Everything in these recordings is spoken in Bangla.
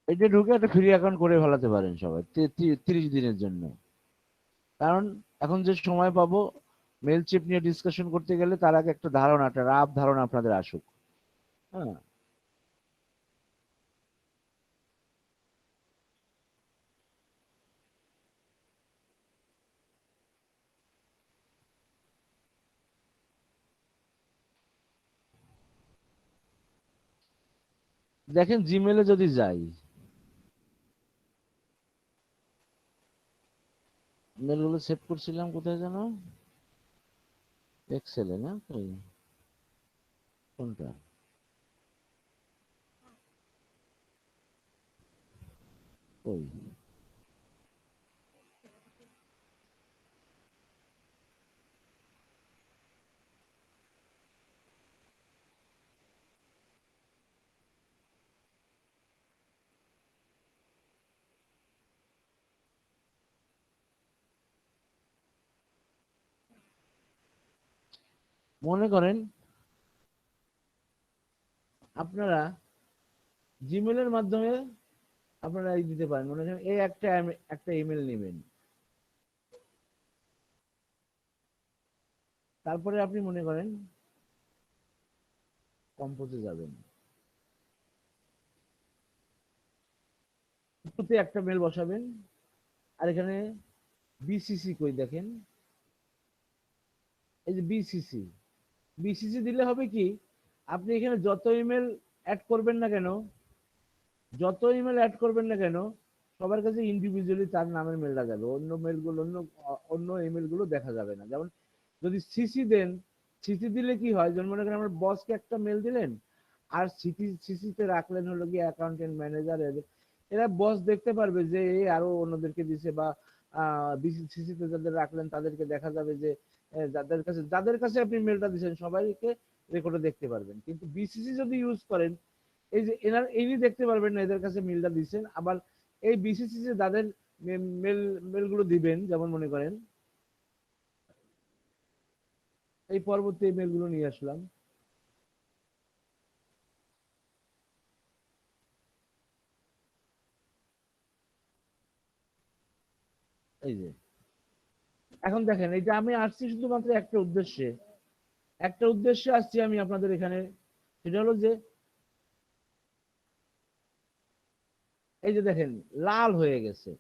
এটা ঢুকে একটা ফ্রি অ্যাকাউন্ট করে ফেলাতে পারেন সবাই 30 দিনের জন্য। কারণ এখন যে সময় পাবো মেল চিপ নিয়ে ডিসকাশন করতে গেলে তার আগে একটা ধারণা, একটা রাফ ধারণা আপনাদের আসুক। হ্যাঁ, দেখেন জিমেলে যদি যাই, মেলগুলো সেভ করছিলাম কোথায় যেন, এক্সেলে না কই, কোনটা, কই, মনে করেন আপনারা জিমেলের মাধ্যমে আপনারা এই দিতে পারেন। মনে করেন এই একটা ইমেল নেবেন, তারপরে আপনি মনে করেন কম্পোজে যাবেন, শুরুতে একটা মেল বসাবেন, আর এখানে বিসিসি কই দেখেন, এই যে বিসিসি, বিসিসি দিলে হবে কি, আপনি এখানে যত ইমেল অ্যাড করবেন না কেন, যত ইমেল অ্যাড করবেন না কেন, সবার কাছে ইন্ডিভিজুয়ালি তার নামের মেলটা যাবে, অন্য মেলগুলো অন্য ইমেল গুলো দেখা যাবে না। যেমন যদি সিসি দেন, সিসি দিলে কি হয়, যেমন মনে করেন আমার বসকে একটা মেল দিলেন, আর সিসিতে রাখলেন হলো কি অ্যাকাউন্টেন্ট ম্যানেজার, এরা বস দেখতে পারবে যে এ আরো অন্যদেরকে দিছে, বা সিসিতে যাদের রাখলেন তাদেরকে দেখা যাবে যে যাদের কাছে আপনি মেলটা দিচ্ছেন সবাইকে রেকর্ডে দেখতে পারবেন। কিন্তু বিসিসি যদি ইউজ করেন, এই যে ইনি দেখতে পারবেন না এদের কাছে মেলটা দিচ্ছেন, আবার এই বিসিসি যে যাদের মেল মেলগুলো দিবেন, যেমন মনে করেন এই পরবর্তী মেলগুলো নিয়ে আসলাম, এই যে এখন দেখেন এটা আমি আসছি শুধুমাত্র একটা উদ্দেশ্যে আসছি আমি আপনাদের এখানে, সেটা হলো যে এই যে দেখেন লাল হয়ে গেছে।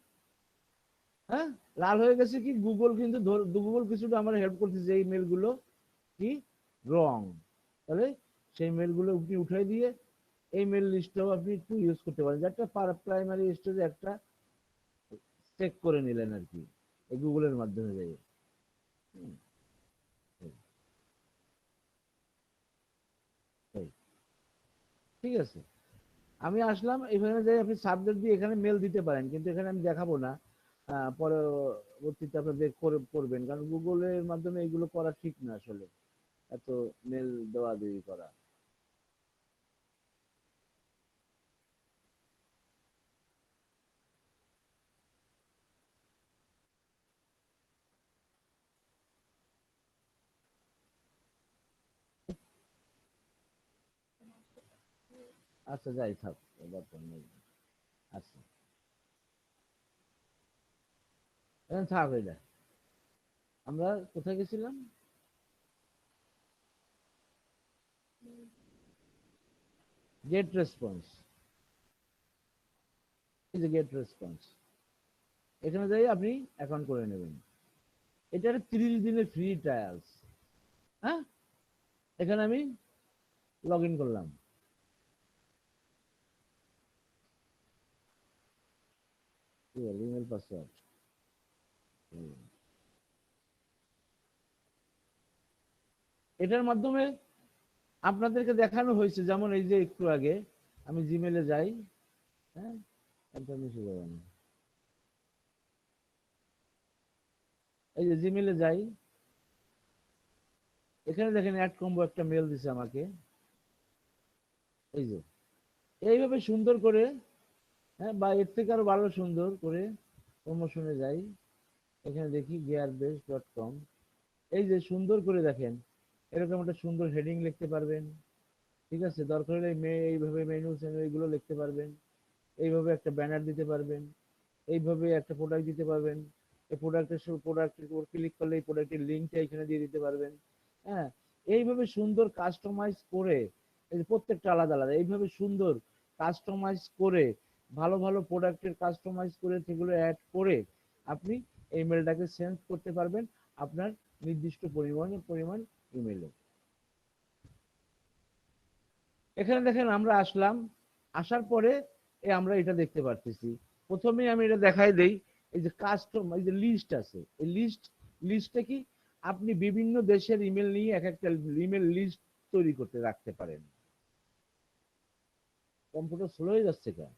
হ্যাঁ, লাল হয়ে গেছে কি, গুগল কিন্তু গুগল কিছুটা আমার হেল্প করছে যে এই মেলগুলো কি রং, তাহলে সেই মেলগুলো আপনি উঠাই দিয়ে এই মেল লিস্টটাও আপনি একটু ইউজ করতে পারেন, যে একটা প্রাইমারি স্টেজে একটা চেক করে নিলেন আর কি, এই গুগলের মাধ্যমে যাই। হুম, এই, এই, ঠিক আছে। আমি আসলাম এখানে, যাই আপনি সাবজেক্ট দিয়ে এখানে মেল দিতে পারেন, কিন্তু এখানে আমি দেখাবো না, পরবর্তীতে আপনাদের করবেন, কারণ গুগলের মাধ্যমে এগুলো করা ঠিক না আসলে, এত মেল দেওয়া দেওয়ি করা। আচ্ছা যাই থাক, দরকার নেই। আচ্ছা, এখন থাক এটা। আমরা কোথায় গেছিলাম, গেট রেসপন্স, এই যে গেট রেসপন্স, এখানে যাই আপনি অ্যাকাউন্ট করে নেবেন। এটা 30 দিনের ফ্রি ট্রায়ালস। হ্যাঁ, এখানে আমি লগ ইন করলাম, ইমেল পাসওয়ার্ড, এটার মাধ্যমে আপনাদেরকে দেখানো হয়েছে, যেমন এই যে একটু আগে আমি জিমেলে যাই, হ্যাঁ, একদম মিশে যাবেন, এই যে জিমেলে যাই, এখানে দেখেন অ্যাড কম্বো একটা মেল দিছে আমাকে, এই যে এইভাবে সুন্দর করে, হ্যাঁ, বা এর থেকে আরো ভালো সুন্দর করে প্রমোশনে যাই, এখানে দেখি gearbase.com, এই যে সুন্দর করে দেখেন এরকম একটা সুন্দর হেডিং লিখতে পারবেন, ঠিক আছে, দরকার হলে এইভাবে মেনু এগুলো লিখতে পারবেন, এইভাবে একটা ব্যানার দিতে পারবেন, এইভাবে একটা প্রোডাক্ট দিতে পারবেন। এই প্রোডাক্টের উপর ক্লিক করলে এই প্রোডাক্টের লিঙ্কটা এখানে দিয়ে দিতে পারবেন। হ্যাঁ, এইভাবে সুন্দর কাস্টমাইজ করে, এই যে প্রত্যেকটা আলাদা আলাদা এইভাবে সুন্দর কাস্টমাইজ করে, ভালো ভালো প্রোডাক্টের কাস্টমাইজ করে সেগুলো অ্যাড করে আপনি এই মেলটাকে সেন্ড করতে পারবেন আপনার নির্দিষ্ট পরিমাণ ইমেলে। এখানে দেখেন আমরা আসলাম, আসার পরে আমরা এটা দেখতে পারতেছি। প্রথমে আমি এটা দেখাই দেই, এই যে এই যে লিস্ট আছে, এই লিস্টটা কি, আপনি বিভিন্ন দেশের ইমেল নিয়ে এক একটা ইমেল লিস্ট তৈরি করতে রাখতে পারেন। কম্পিউটার স্লো হয়ে যাচ্ছে কেন?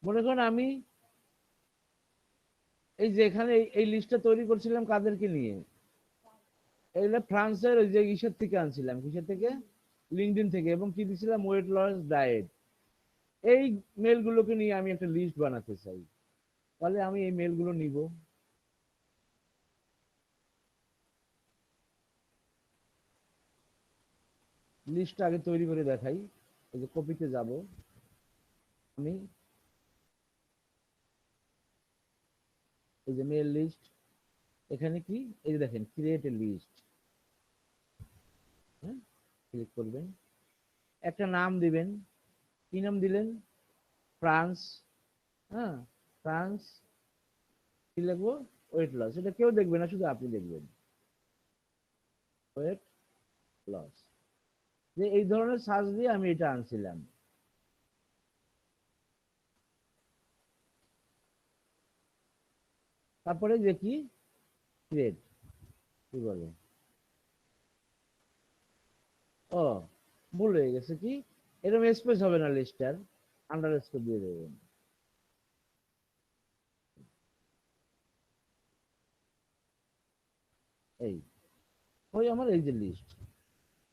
মনে করেন আমি এই যে এখানে এই লিস্টটা তৈরি করছিলাম কাদেরকে নিয়ে, এইটা ফ্রান্সের ওই যে ইসের থেকে আনছিলাম, কিসের থেকে, লিঙ্কডইন থেকে, এবং কি দিছিলাম, ওয়েট লস ডায়েট। এই মেলগুলোকে নিয়ে আমি একটা লিস্ট বানাতে চাই, তাহলে আমি এই মেলগুলো নিব। লিস্টটা আগে তৈরি করে দেখাই। এই যে কপিতে যাব আমি, এই যে মেল লিস্ট, এখানে কি, এই যে দেখেন ক্রিয়েট এ লিস্ট, হ্যাঁ, ক্লিক করবেন, একটা নাম দিবেন। কি নাম দিলেন? ফ্রান্স। হ্যাঁ, ফ্রান্স। কি লিখবো? Weight loss. এটা কেউ দেখবে না, শুধু আপনি দেখবেন। Weight loss. যে এই ধরনের সার্চ দিয়ে আমি এটা আনছিলাম। তারপরে যে কি, ক্রিয়েট, কি বলে, ও ভুল হয়ে গেছে, কি এরকম স্পেস হবে না, লিস্টার আন্ডার স্কোর দিয়ে দেবেন। এই ওই আমার এই যে লিস্ট,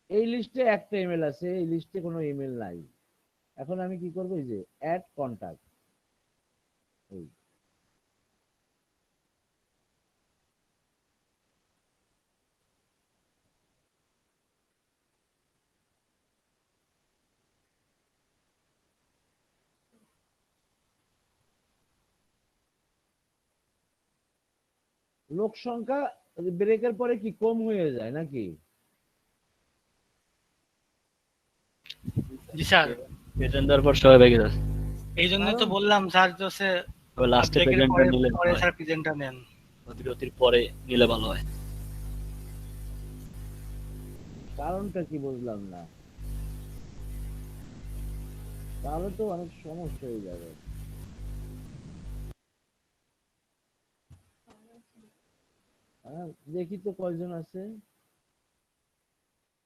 এই লিস্টে একটা ইমেল আছে, এই লিস্টে কোনো ইমেল নাই। এখন আমি কি করবো, এই যে অ্যাড কন্টাক্ট, এই লোক সংখ্যা ব্রেকের পরে কি কম হয়ে যায় নাকি? জি স্যার, পেটেন্ট দেওয়ার পর সবাই বেগে যাচ্ছে। এই জন্যই তো কারণ বললাম স্যার যে হচ্ছে লাস্টে ব্রেকের প্রেজেন্টটা পরে নিলে পরে হয়, স্যার প্রেজেন্টটা নেন। বিরতির পরে নিলে ভালো হয়। কারণটা কি বুঝলাম না, তাহলে তো অনেক সমস্যা হয়ে যাবে। দেখি তো কয়জন আছে।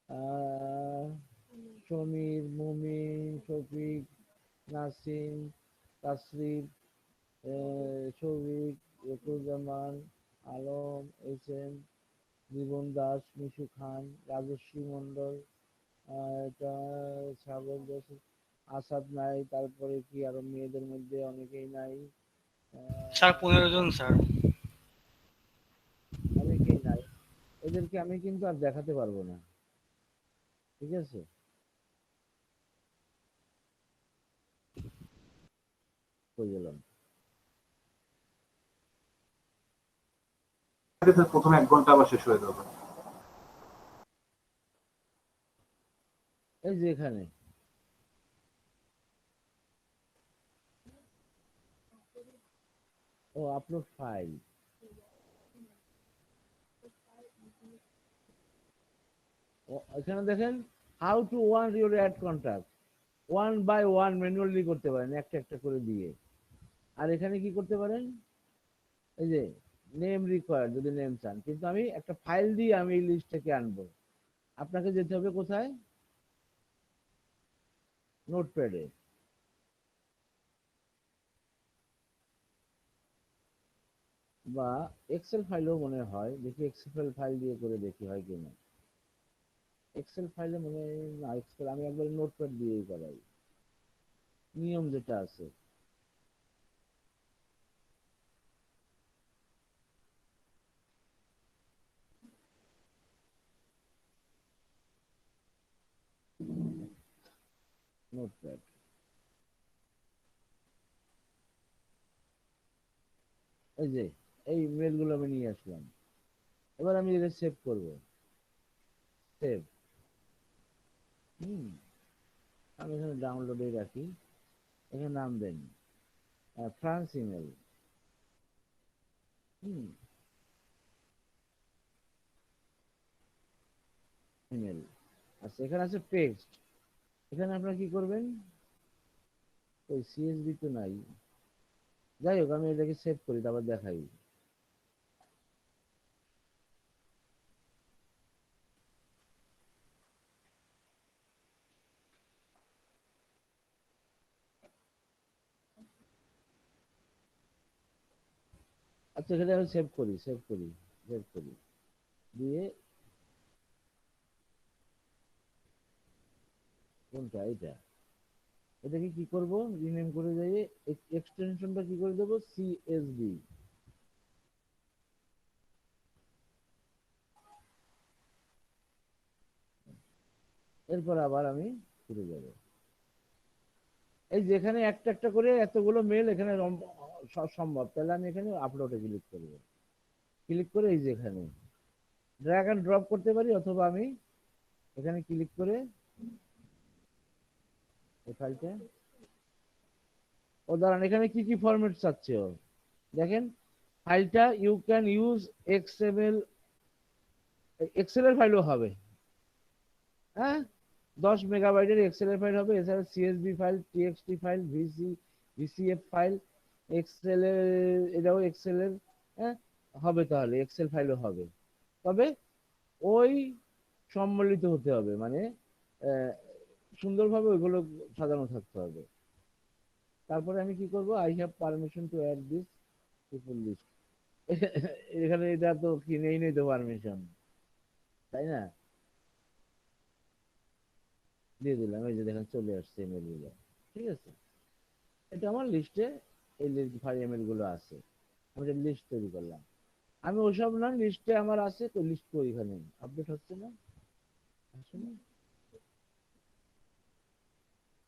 আহ সমীর, মুমিন, শফিক, নাসিম, তাসরিফ, শফিক, রকুজ্জামান, আলম, এস এম, জীবন দাস, মিশু খান, রাজস্বী মন্ডল, এটা সাগর দাস, আসাদ নাই, তারপরে কি আরো মেয়েদের মধ্যে অনেকেই নাই, স্যার আহ, 15 জন স্যার। অনেকেই নাই। এদেরকে আমি কিন্তু আর দেখাতে পারবো না, ঠিক আছে? কই গেলাম? প্রথম 1 ঘন্টা আবার শেষ হয়ে যাবে। এই যে এখানে, ও আপলোড ফাইল, এখানে দেখেন, how to one your add contact, one by one manually করতে পারেন, একটা একটা করে দিয়ে। আর এখানে কি করতে পারেন, এই যে নেম রিকোয়ার্ড, যদি নেম চান, কিন্তু আমি একটা ফাইল দিয়ে আমি এই লিস্টটাকে আনবো। আপনাকে যেতে হবে কোথায়, নোটপ্যাডে, বা এক্সেল ফাইলেও মনে হয়, দেখি এক্সেল ফাইল দিয়ে করে দেখি হয় কিনা। এক্সেল ফাইলে মনে হয় না, এক্সেল আমি একবার নোটপ্যাড দিয়েই করাই, নিয়ম যেটা আছে। নোটপ্যাড। এই যে এই মেলগুলো আমি নিয়ে আসলাম, এবার আমি এটা সেভ করব। সেভ। হুম, আমি এখানে ডাউনলোডে রাখি, এখানে নাম দেন ফ্রান্স ইমেল। হুম, ইমেল। আচ্ছা, এখানে আছে টেক্সট। এখানে আপনারা কি করবেন, ওই সিএসভি তো নাই, যাই হোক আমি এটাকে সেভ করি, তারপর দেখাই। আচ্ছা, এখানে আমি সেভ করি, সেভ করি, সেভ করি, দিয়ে কোনটা এটা, এটাকে কি করব, রিনেম করে যাই, এক্সটেনশনটা কি করে দেবো, সিএসভি। এরপর আবার আমি ফিরে যাব। এই যেখানে একটা একটা করে এতগুলো মেল এখানে সম্ভব, তাহলে আমি এখানে আপলোডে ক্লিক করব। ক্লিক করে এই যে এখানে ড্র্যাগ এন্ড ড্রপ করতে পারি, অথবা আমি এখানে ক্লিক করে এই ফাইলটা, ও দাঁড়ান, এখানে কি কি ফরম্যাট চাচ্ছে ও, দেখেন ফাইলটা you can use XML, Excel এর ফাইলও হবে। হ্যাঁ, 10 মেগাবাইটের এক্সেল এর ফাইল হবে, এছাড়া CSV file, TXT file, VCF file, Excel এর, এটাও এক্সেল এর, হ্যাঁ হবে, তাহলে এক্সেল ফাইলও হবে। তবে ওই সম্মিলিত হতে হবে, মানে আহ, সুন্দরভাবে ওইগুলো সাজানো থাকতে হবে। তারপরে আমি কি করব, I have permission to add this people list. এখানে এটা তো কিনেই নেই তো পারমিশন, তাই না? দিয়ে দিলাম, এই যে দেখেন চলে আসছে ইমেল গুলো। ঠিক আছে, এটা আমার লিস্টে এই ইমেল গুলো আছে, আমি একটা লিস্ট তৈরি করলাম। আমি ওসব না, লিস্টে আমার আছে তো, লিস্ট তো এখানে আপডেট হচ্ছে না, আসলে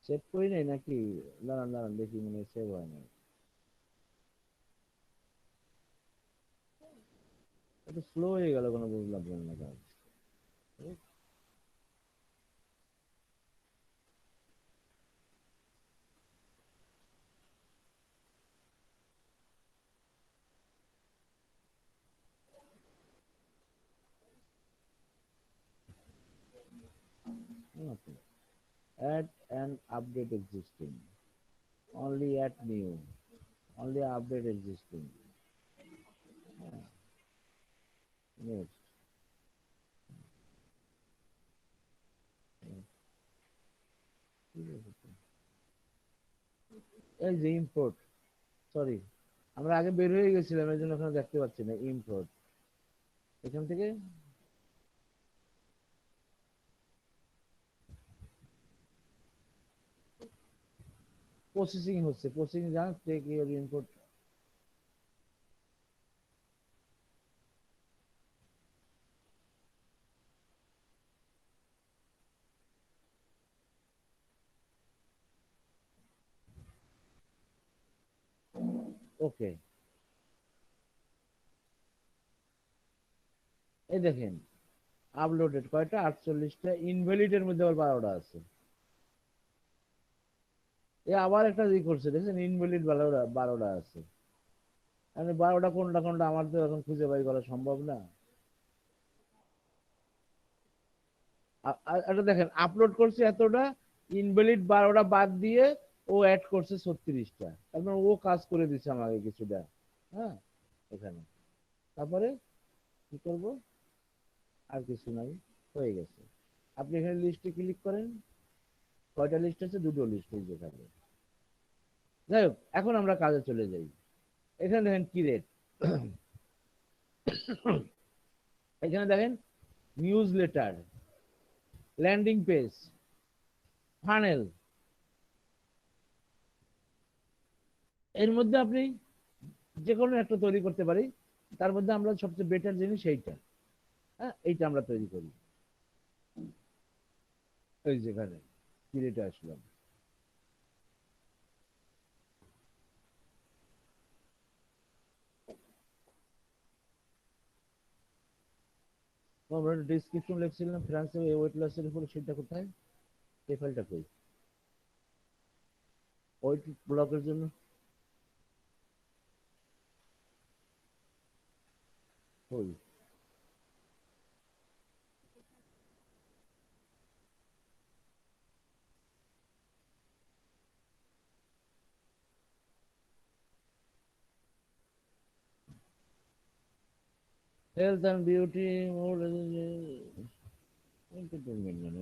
সেভ করি নাই নাকি, দাঁড়ান দাঁড়ান দেখি, মনে সেভ হয় না, একটু স্লো হয়ে গেল, কোনো বুঝলাম না কাজ। Add and update existing, only add new, only update existing, next, এই যে ইম্পোর্ট, সরি আমরা আগে বের হয়ে গেছিলাম, এই জন্য ওখানে দেখতে পাচ্ছি না ইম্পোর্ট, এখান থেকে প্রসেসিং হচ্ছে, প্রসেসিং জান টেক ইউর ইনপুট। ওকে, এই দেখেন আপলোডেড কয়টা, 48টা, ইনভ্যালিড এর মধ্যে আবার 12টা আছে। এ আবার একটা ই করছে, দেখছেন ইনভ্যালিড 12টা আছে, মানে 12টা কোনটা কোনটা আমার তো এখন খুঁজে বাই করা সম্ভব না। এটা দেখেন আপলোড করছে এতটা, ইনভ্যালিড 12টা বাদ দিয়ে ও অ্যাড করছে 36টা, তার মানে ও কাজ করে দিচ্ছে আমাকে কিছুটা। হ্যাঁ, এখানে তারপরে কি করব, আর কিছু নাই, হয়ে গেছে। আপনি এখানে লিস্টে ক্লিক করেন, কয়টা লিস্ট আছে, দুটো লিস্ট এই যেখানে। যাই হোক, এখন আমরা কাজে চলে যাই। এখানে দেখেন ক্রিয়েট, এখানে দেখেন news letter, landing page, funnel, এর মধ্যে আপনি যে কোনো একটা তৈরি করতে পারি। তার মধ্যে আমরা সবচেয়ে বেটার জিনিস এইটা, হ্যাঁ এইটা আমরা তৈরি করি। এই যেখানে ক্রিয়েটে আসলাম, আমরা ডেসক্রিপশন লিখছিলাম ফ্রান্সে ওয়েট লসের উপরে, সেটা কোথায়? এই ফাইলটা কই? ওয়েট ব্লকের জন্য কই? Health and beauty more entertainment মানে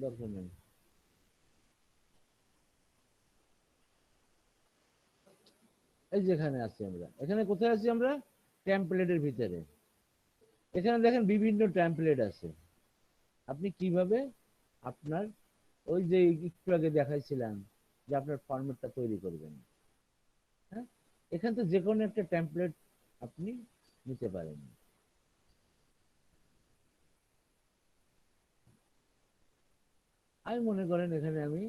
দরকার নেই। এই যেখানে আছি আমরা, এখানে কোথায় আছি আমরা? টেমপ্লেটের ভিতরে। এখানে দেখেন বিভিন্ন টেমপ্লেট আছে। আপনি কিভাবে আপনার ওই যে একটু আগে দেখাইছিলাম যে আপনার ফরম্যাটটা তৈরি করবেন, হ্যাঁ, এখান থেকে যে কোনো একটা টেমপ্লেট আপনি নিতে পারেন। আমি মনে করেন এখানে আমি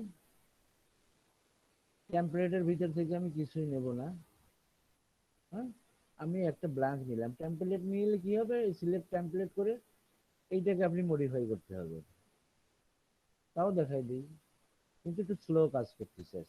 টেমপ্লেটের ভিতর থেকে আমি কিছুই নেব না, হ্যাঁ, আমি একটা ব্ল্যাঙ্ক নিলাম। টেমপ্লেট নিলে কি হবে, সিলেক্ট টেমপ্লেট করে এইটাকে আপনি মডিফাই করতে হবে। তাও দেখাই দিই, কিন্তু একটু স্লো কাজ করতেছে।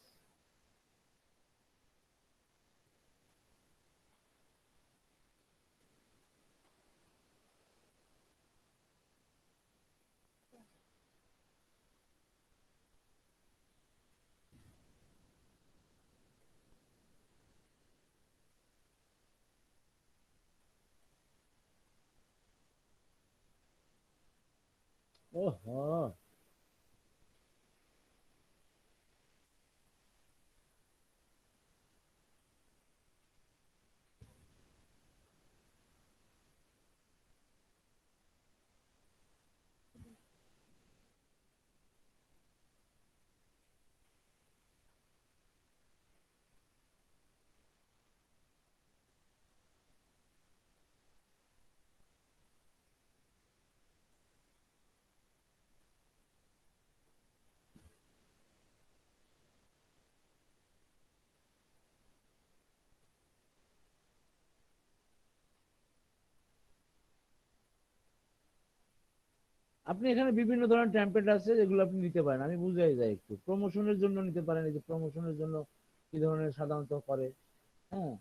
ওহো, আপনি এখানে বিভিন্ন ধরনের টেমপ্লেট আছে যেগুলো আপনি নিতে পারেন। আমি বুঝাই যাই, একটু প্রমোশনের জন্য নিতে পারেন। এই যে প্রমোশনের জন্য কি ধরনের সাধারণত করে, হ্যাঁ,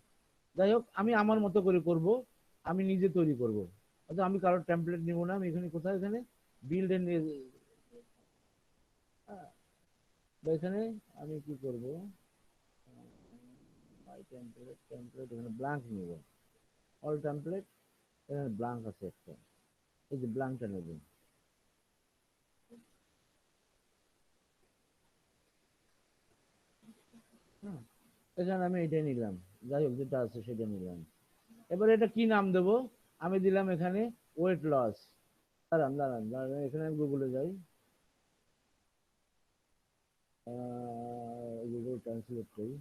যাই হোক, আমি আমার মতো করে করব, আমি নিজে তৈরি করব। অর্থাৎ আমি কারোর টেমপ্লেট নিব না। আমি এখানে কোথায়, এখানে বিল্ড এন্ড, এখানে আমি কি করব, মাই টেমপ্লেট, টেমপ্লেট এখানে ব্ল্যাঙ্ক নিব। অল টেমপ্লেট, এখানে ব্ল্যাঙ্ক আছে একটা, এই যে ব্ল্যাঙ্কটা নেব। হ্যাঁ, এখানে আমি এটাই নিলাম, যাই হোক যেটা আছে সেটা নিলাম। এবার এটা কি নাম দেব? আমি দিলাম এখানে ওয়েট লস। দাঁড়ান দাঁড়ান দাঁড়ান, এখানে গুগলে যাই, গুগল ট্রান্সলেট করি।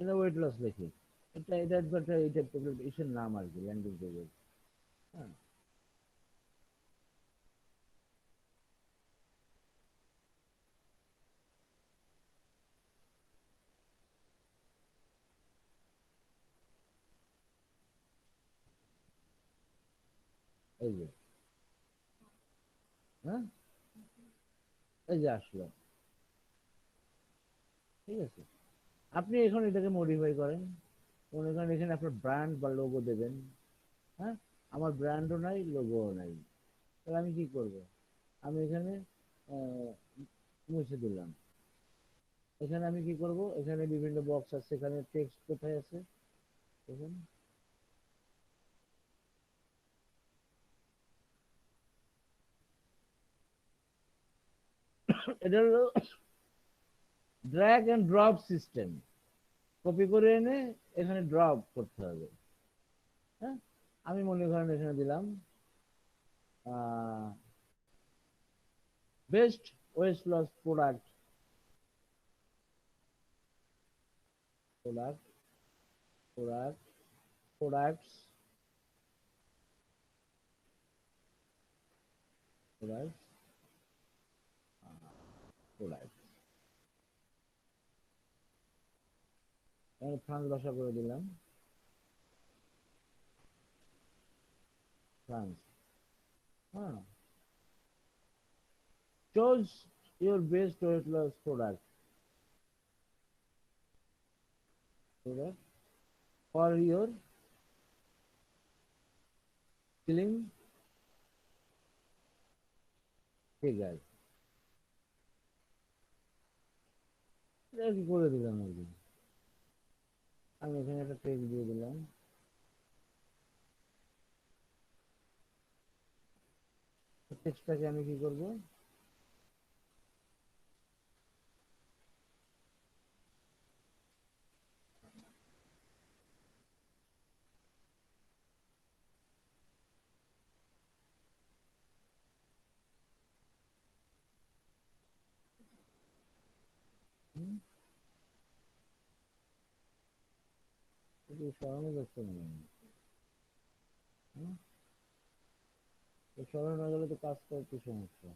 এটা ওয়েট লস লিখি। এটা এটা ইসের নাম আর কি, ল্যান্ডিং পেজের। হ্যাঁ, এই যে, হ্যাঁ, এই যে আসলো, ঠিক আছে। আপনি এখন এটাকে মডিফাই করেন, মনে করেন এখানে আপনার ব্র্যান্ড বা লোগো দেবেন। হ্যাঁ, আমার ব্র্যান্ডও নাই, লোগোও নাই। তাহলে আমি কি করব? আমি এখানে আহ, মুছে দিলাম। এখানে আমি কি করব, এখানে বিভিন্ন বক্স আছে, এখানে টেক্সট কোথায় আছে দেখুন। এটা হলো drag and drop system. Copy করে এনে এখানে ড্রপ করতে হবে। হ্যাঁ, আমি মনে করেন এখানে দিলাম best waste loss product, product product products product product, এখানে ফ্রান্স ভাষা করে দিলাম, ফ্রান্স। হ্যাঁ, choose your best weight loss product for your slim figure। এটা কি করে দিলাম আর কি, আমি এখানে একটা টেক্সট দিয়ে দিলাম। টেক্সটটাকে আমি কি করব, এটা সরানো যাচ্ছে না কেন? হুম? তো সরানো না গেলে তো কাজ করতে সমস্যা।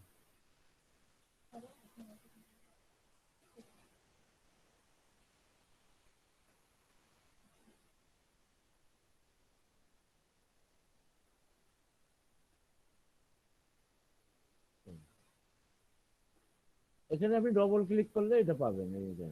এখানে আপনি ডবল ক্লিক করলে এটা পাবেন, এই যে।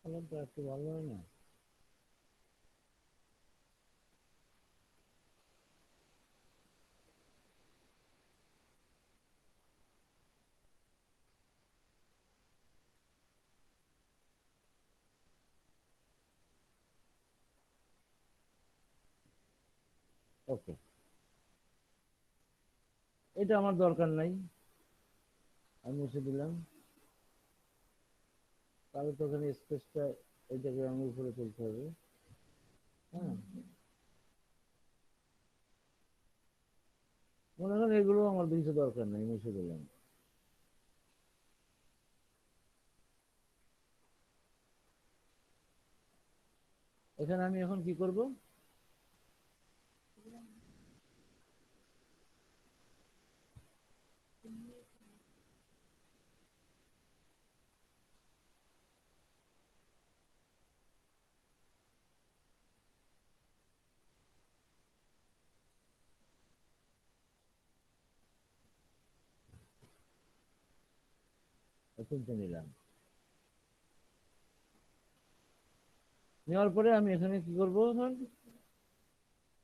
কালারটা একটু ভালো হয় না? ওকে, এটা আমার দরকার নাই, আমি মুছে দিলাম। তাহলে তো ওখানে স্পেসটা এইটাকে আমি উপরে তুলতে হবে। হ্যাঁ, মনে করেন এগুলো আমার কিছু দরকার নাই, মুছে দিলাম। এখানে আমি এখন কি করব, তুলতে নিলাম। নেওয়ার পরে আমি এখানে কি করব, এখন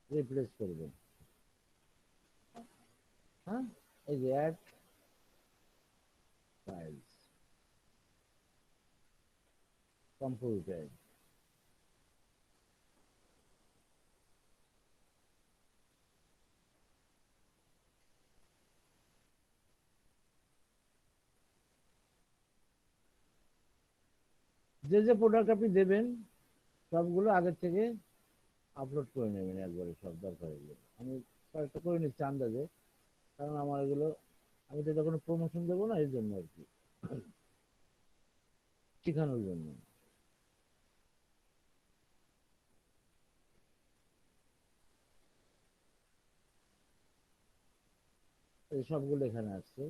রিপ্লেস করব। হ্যাঁ, এই যে অ্যাড ফাইলস, কম্পিউটার। যে যে প্রোডাক্ট আপনি দেবেন সবগুলো আগের থেকে আপলোড করে নেবেন একবারে, সব দরকার এগুলো। আমি কয়েকটা করে নিচ্ছি আন্দাজে, কারণ আমার এগুলো, আমি তো কোনো প্রমোশন দেবো না, এই জন্য আর কি, শেখানোর জন্য। এই সবগুলো এখানে আসছে,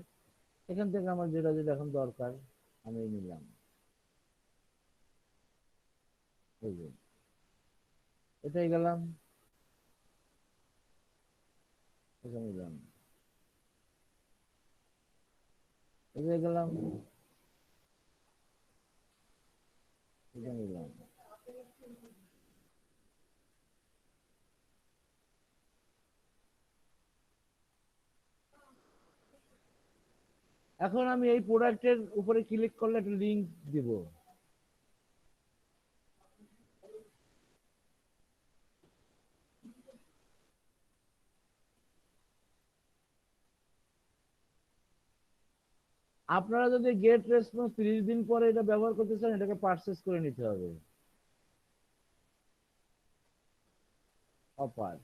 এখান থেকে আমার যেটা যেটা এখন দরকার আমি নিলাম। এই যে এটাই গেলাম, এটা নিলাম, এটাই গেলাম, এটা নিলাম। এখন আমি এই প্রোডাক্টের উপরে ক্লিক করলে একটা লিংক দিব। আপনারা যদি গেট রেসপন্স 30 দিন পরে এটা ব্যবহার করতে চান, এটাকে পারচেজ করে নিতে হবে। অফার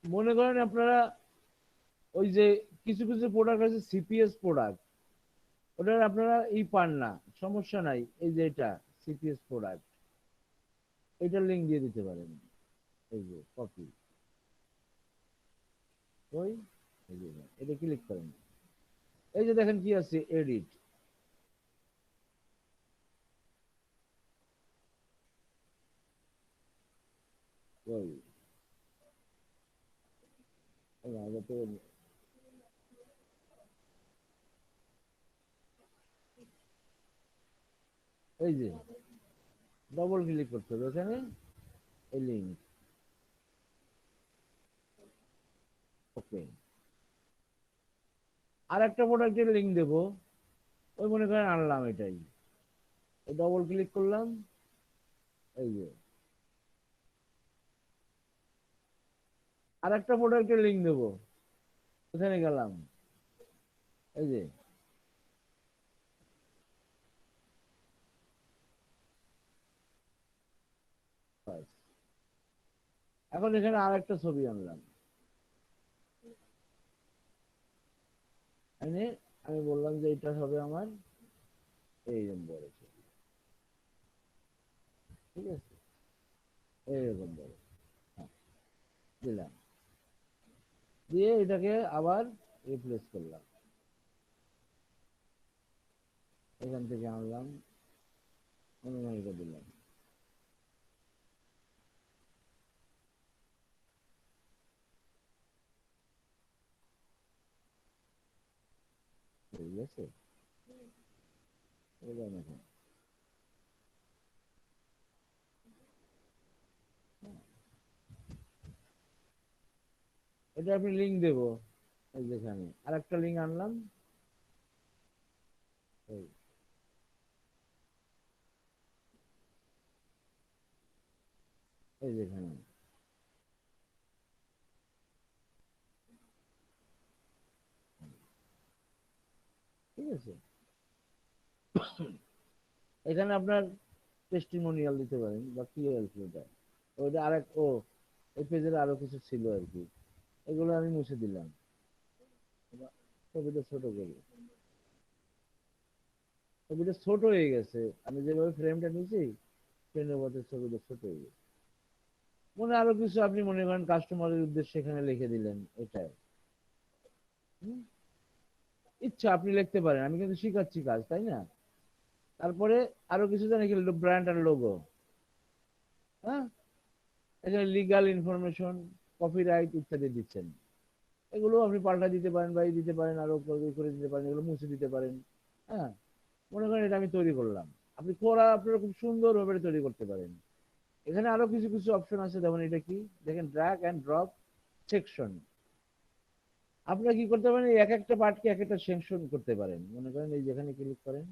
মনে করেন আপনারা ওই যে কিছু কিছু প্রোডাক্ট আছে সিপিএস প্রোডাক্ট, ওটার আপনারা পান না, সমস্যা নাই। এই যে এটা সিপিএস প্রোডাক্ট, এটার লিংক দিয়ে দিতে পারেন। এই যে কপি, ওই এই যে এটা ক্লিক করেন। এই যে দেখেন কি আছে, এডিট। ওই এই যে ডবল ক্লিক করতে হবে এখানে, এই লিংক। ওকে, আর একটা প্রোডাক্টের লিংক দেবো। ওই মনে করেন আনলাম এটাই, ডবল ক্লিক করলাম। এই যে আর একটা প্রোডাক্টের লিংক দেবো, ওখানে গেলাম। এই যে বাস। এখন এখানে আর একটা ছবি আনলাম, এনে আমি বললাম যে এটা হবে আমার এইরকম বড় ছবি, ঠিক আছে, এইরকম বড়। হ্যাঁ, দিলাম, দিয়ে এটাকে আবার রিপ্লেস করলাম। এখান থেকে আনলাম, অনুমানিকা দিলাম। ঠিক আছে, এবার এখন এটা আপনি লিংক দেবো। এই যেখানে আর একটা লিংক আনলাম, এই এই যেখানে। ঠিক আছে, এখানে আপনার টেস্টিমোনিয়াল দিতে পারেন বা কি হয়েছে ওটা। ওইটা আরেক এই পেজের আরো কিছু ছিল আর কি, এগুলো আমি মুছে দিলাম। ছবিটা ছোট করি, ছবিটা ছোট হয়ে গেছে। আমি যেভাবে ফ্রেমটা নিয়েছি ট্রেনের মধ্যে ছবিটা ছোট হয়ে গেছে। মনে আরো কিছু আপনি মনে করেন কাস্টমারের উদ্দেশ্যে এখানে লিখে দিলেন, এটাই হুম, ইচ্ছা আপনি লিখতে পারেন। আমি কিন্তু শিখাচ্ছি কাজ, তাই না? তারপরে আরো কিছু জানি কি, ব্র্যান্ড আর লোগো। হ্যাঁ, এখানে লিগাল ইনফরমেশন, কপিরাইট ইত্যাদি দিচ্ছেন। এগুলো আপনি পাল্টা দিতে পারেন বা দিতে পারেন, আরো করে দিতে পারেন, এগুলো মুছে দিতে পারেন। হ্যাঁ, মনে করেন এটা আমি তৈরি করলাম, আপনি আপনারা খুব সুন্দর ভাবে তৈরি করতে পারেন। এখানে আরো কিছু কিছু অপশন আছে, যেমন এটা কি দেখেন, ড্র্যাগ এন্ড ড্রপ সেকশন। আপনারা কি করতে পারেন, এই এক একটা পার্টকে এক একটা সেকশন করতে পারেন। মনে করেন এই যেখানে ক্লিক করেন,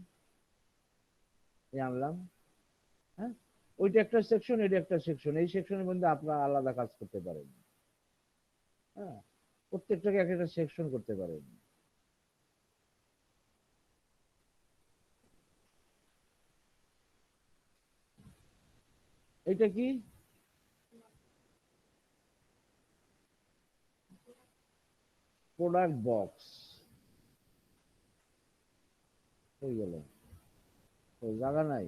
এই আনলাম। হ্যাঁ, ওইটা একটা সেকশন, এটা একটা সেকশন, এই সেকশনের মধ্যে আপনারা আলাদা কাজ করতে পারেন। হ্যাঁ, প্রত্যেকটাকে এক একটা সেকশন করতে পারেন। এটা কি, প্রোডাক্ট বক্স হয়ে গেল, তো জায়গা নাই।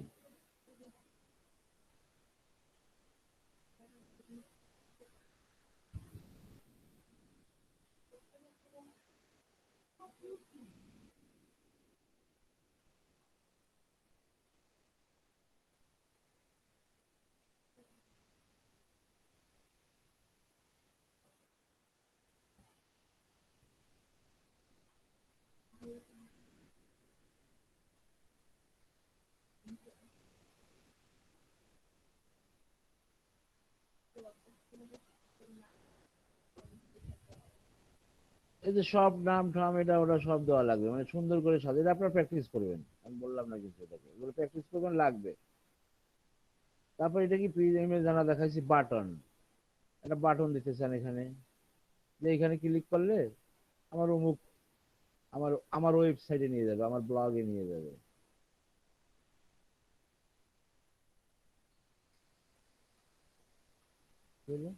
এই যে সব নাম ঠাম এটা ওটা সব দেওয়া লাগবে, মানে সুন্দর করে সাজিয়ে এটা আপনার প্র্যাকটিস করবেন, আমি বললাম না কিছু, এটাকে এগুলো প্র্যাকটিস করবেন লাগবে। তারপর এটা কি ইমেজ জানা দেখাইছি বাটন, একটা বাটন দিতে চান এখানে, যে এখানে ক্লিক করলে আমার অমুক আমার আমার ওয়েবসাইটে নিয়ে যাবে, আমার ব্লগে নিয়ে যাবে। বুঝলে?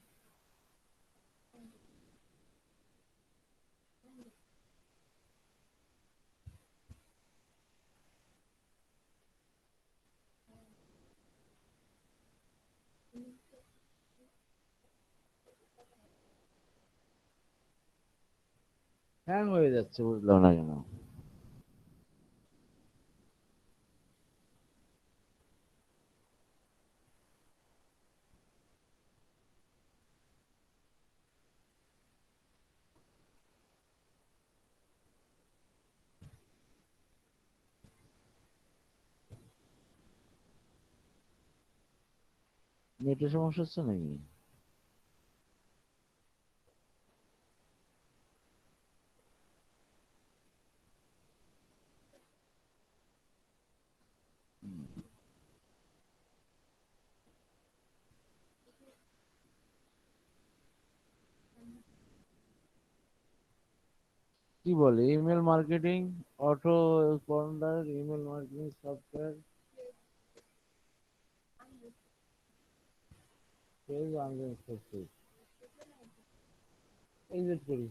হ্যাং হয়ে যাচ্ছে, বুঝলাম না কেন। নেটের সমস্যা হচ্ছে নাকি? কি বলে email marketing, auto corner email marketing software, page unlimited success, এই যে করি।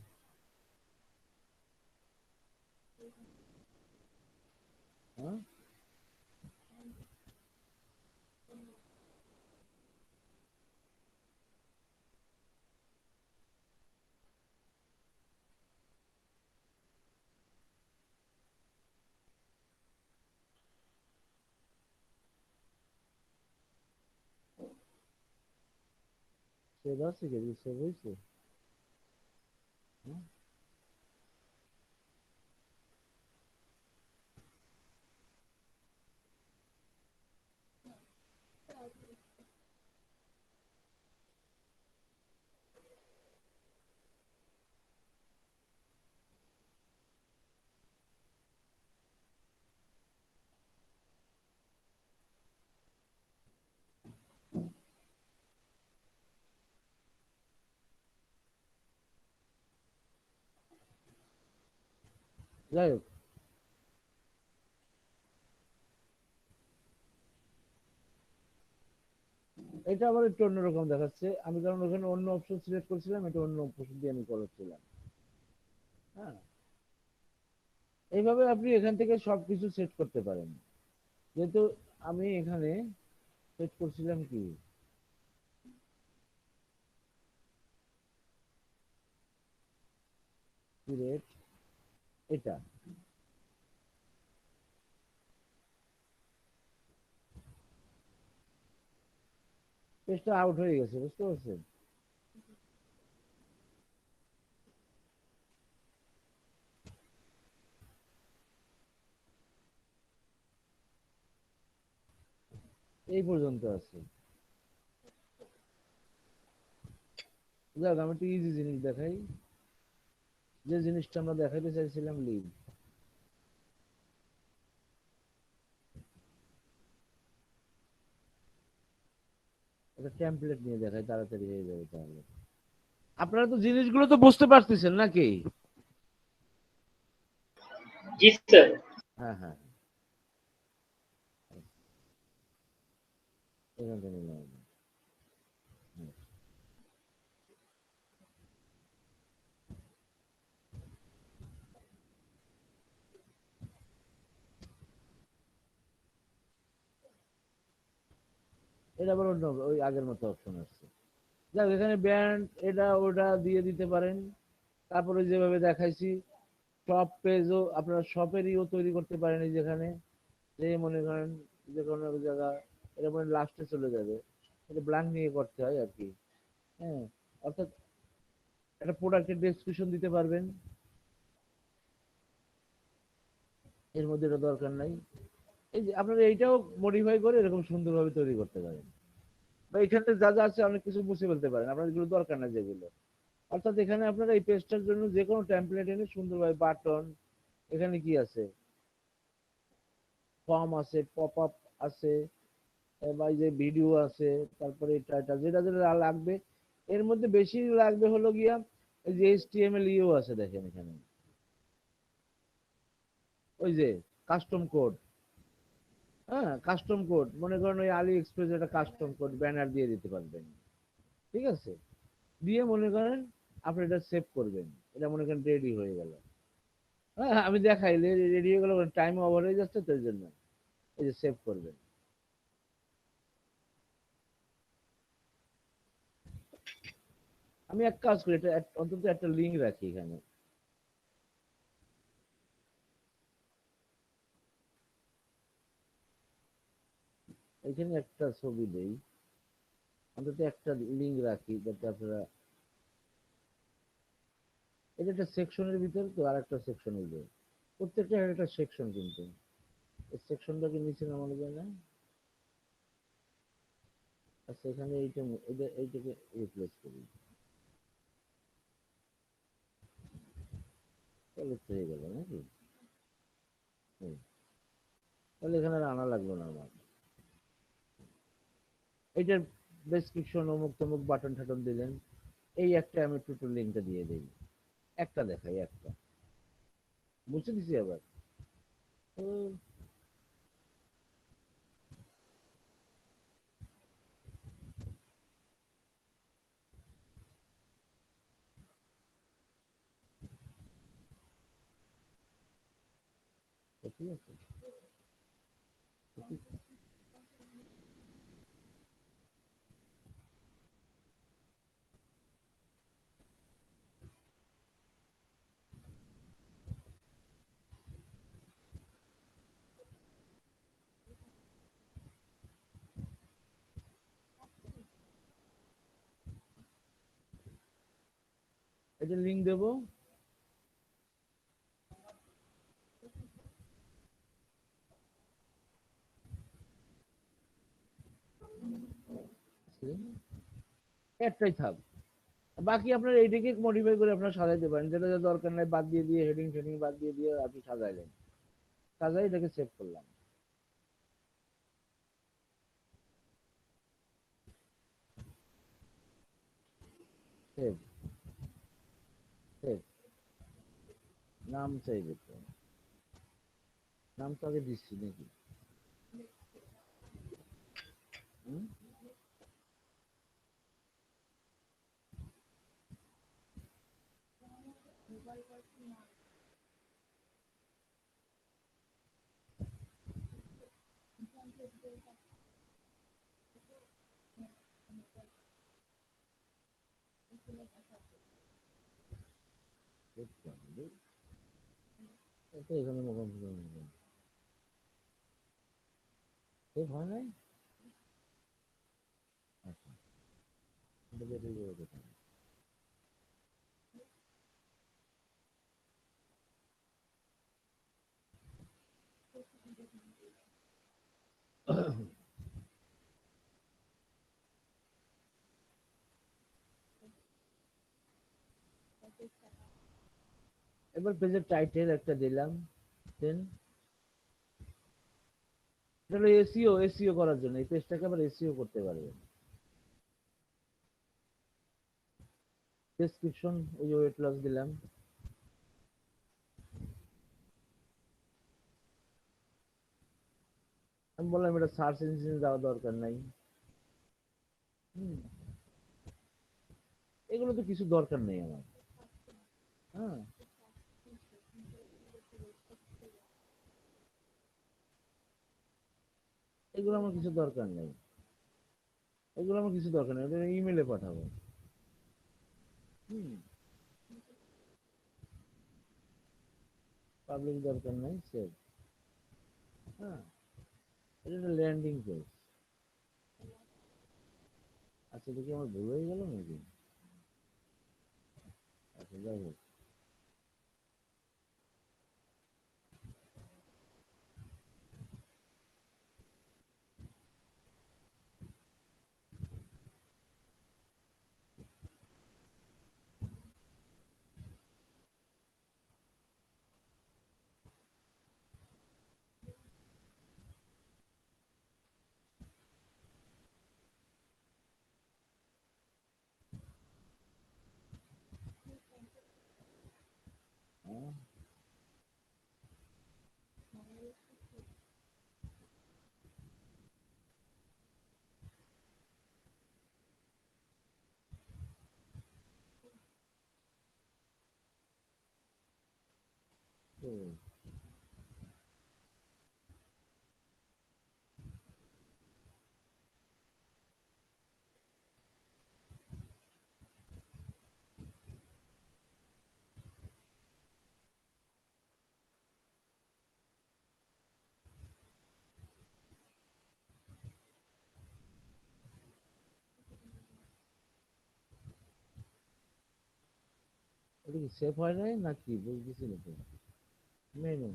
হ্যাঁ, সেভ আছে কি, সেভ হয়েছে? হ্যাঁ? যাই হোক, এটা আবার একটু অন্যরকম দেখাচ্ছে, আমি কারণ ওখানে অন্য অপশন সিলেক্ট করছিলাম, এটা অন্য অপশন দিয়ে আমি করেছিলাম। হ্যাঁ, এইভাবে আপনি এখান থেকে সবকিছু সেট করতে পারেন। যেহেতু আমি এখানে সেট করছিলাম কি, সিলেক্ট এটা, পেজটা আউট হয়ে গেছে, বুঝতে পারছেন? এই পর্যন্ত আছে। যাক, আমি একটু ইজি জিনিস দেখাই, যে জিনিসটা আমরা দেখাইতে চাইছিলাম, লিভ। একটা টেমপ্লেট নিয়ে দেখাই, তাড়াতাড়ি হয়ে যাবে তাহলে। আপনারা তো জিনিসগুলো তো বুঝতে পারতেছেন নাকি? জি স্যার। হ্যাঁ হ্যাঁ, এখান থেকে নিলাম। হুম। এটা আবার অন্য ওই আগের মতো অপশন আসছে। যাক, এখানে ব্যান্ড এটা ওটা দিয়ে দিতে পারেন। তারপরে যেভাবে দেখাইছি, শপ পেজও আপনারা শপেরইও তৈরি করতে পারেন। এই যেখানে যে মনে করেন যে কোনো এক জায়গা এটা মনে লাস্টে চলে যাবে, এটা ব্ল্যাঙ্ক নিয়ে করতে হয় আর কি। হ্যাঁ, অর্থাৎ একটা প্রোডাক্টের ডেসক্রিপশন দিতে পারবেন, এর মধ্যে এটা দরকার নাই। এই যে আপনারা এইটাও মডিফাই করে এরকম সুন্দরভাবে তৈরি করতে পারেন। বা এখানে যা যা আছে অনেক কিছু মুছে ফেলতে পারেন, আপনার এগুলো দরকার না যেগুলো। অর্থাৎ এখানে আপনারা এই পেজটার জন্য যে কোনো টেমপ্লেট এনে সুন্দরভাবে বাটন, এখানে কি আছে, ফর্ম আছে, পপ আপ আছে, বা এই যে ভিডিও আছে, তারপরে এটা এটা যেটা যেটা লাগবে। এর মধ্যে বেশি লাগবে হলো গিয়া এই যে HTML ইও আছে দেখেন এখানে, ওই যে কাস্টম কোড। হ্যাঁ, কাস্টম কোড মনে করেন ওই আলি এক্সপ্রেস একটা কাস্টম কোড ব্যানার দিয়ে দিতে পারবেন, ঠিক আছে, দিয়ে মনে করেন আপনি এটা সেভ করবেন, এটা মনে করেন রেডি হয়ে গেল। হ্যাঁ, আমি দেখাই রেডি হয়ে গেল, টাইম ওভার হয়ে যাচ্ছে তো এই জন্য এই যে সেভ করবেন। আমি এক কাজ করি, এটা অন্তত একটা লিঙ্ক রাখি এখানে। এখানে একটা ছবি দেই, অন্তত একটা লিঙ্ক রাখি যাতে আপনারা, এটা একটা সেকশনের ভিতরে তো আর একটা সেকশন হইবে, প্রত্যেকটা একটা সেকশন, কিন্তু এই সেকশনটাকে নিচে নামানো যায় না। আচ্ছা, এখানে এইটাকে রিপ্লেস করি, তাহলে তো হয়ে গেল নাকি। হুম, তাহলে এখানে আর আনা লাগলো না আমার। এইটার ডেসক্রিপশন অমুক তমুক বাটন টাটন দিলেন, এই একটা আমি টোটাল লিঙ্কটা দিয়ে দিই, একটা দেখাই একটা, বুঝতে দিছি আবার। হুম, তো ঠিক আছে, এটা লিঙ্ক দেবো। একটাই থাক, বাকি আপনার এইটাকে মডিফাই করে আপনার সাজাইতে পারেন, যেটা যেটা দরকার নাই বাদ দিয়ে দিয়ে হেডিং ফেডিং বাদ দিয়ে দিয়ে আপনি সাজাইলেন, সাজাই এটাকে সেভ করলাম। সেভ, সেভ, নাম চাইবে তো, নাম তো আগে দিচ্ছি নাকি। হুম? এটা এখানে মোকাবিলা সেভ হয় নাই। আচ্ছা, এটা দিয়ে এটাই করে দিতে হবে। এবার পেজের টাইটেল একটা দিলাম, দেন এটা হলো এসইও, এসইও করার জন্য এই পেজটাকে আবার এসইও করতে পারবেন। ডেসক্রিপশন ওই যে ওয়েট লস দিলাম। আমি বললাম এটা সার্চ ইঞ্জিনে যাওয়া দরকার নাই। হুম, এগুলো তো কিছু দরকার নেই আমার। হ্যাঁ, এগুলো আমার কিছু দরকার নেই, এগুলো আমার কিছু দরকার নেই, ওটা ইমেলে পাঠাবো। হুম, পাবলিক দরকার নাই, সেভ। হ্যাঁ, এটা একটা ল্যান্ডিং পেজ। আচ্ছা, দেখি আমার ভুল হয়ে গেল নাকি। আচ্ছা, যাই হোক। হুম। এটা কি সেভ হয় নাই নাকি বুঝতেছি না তো। মেনু।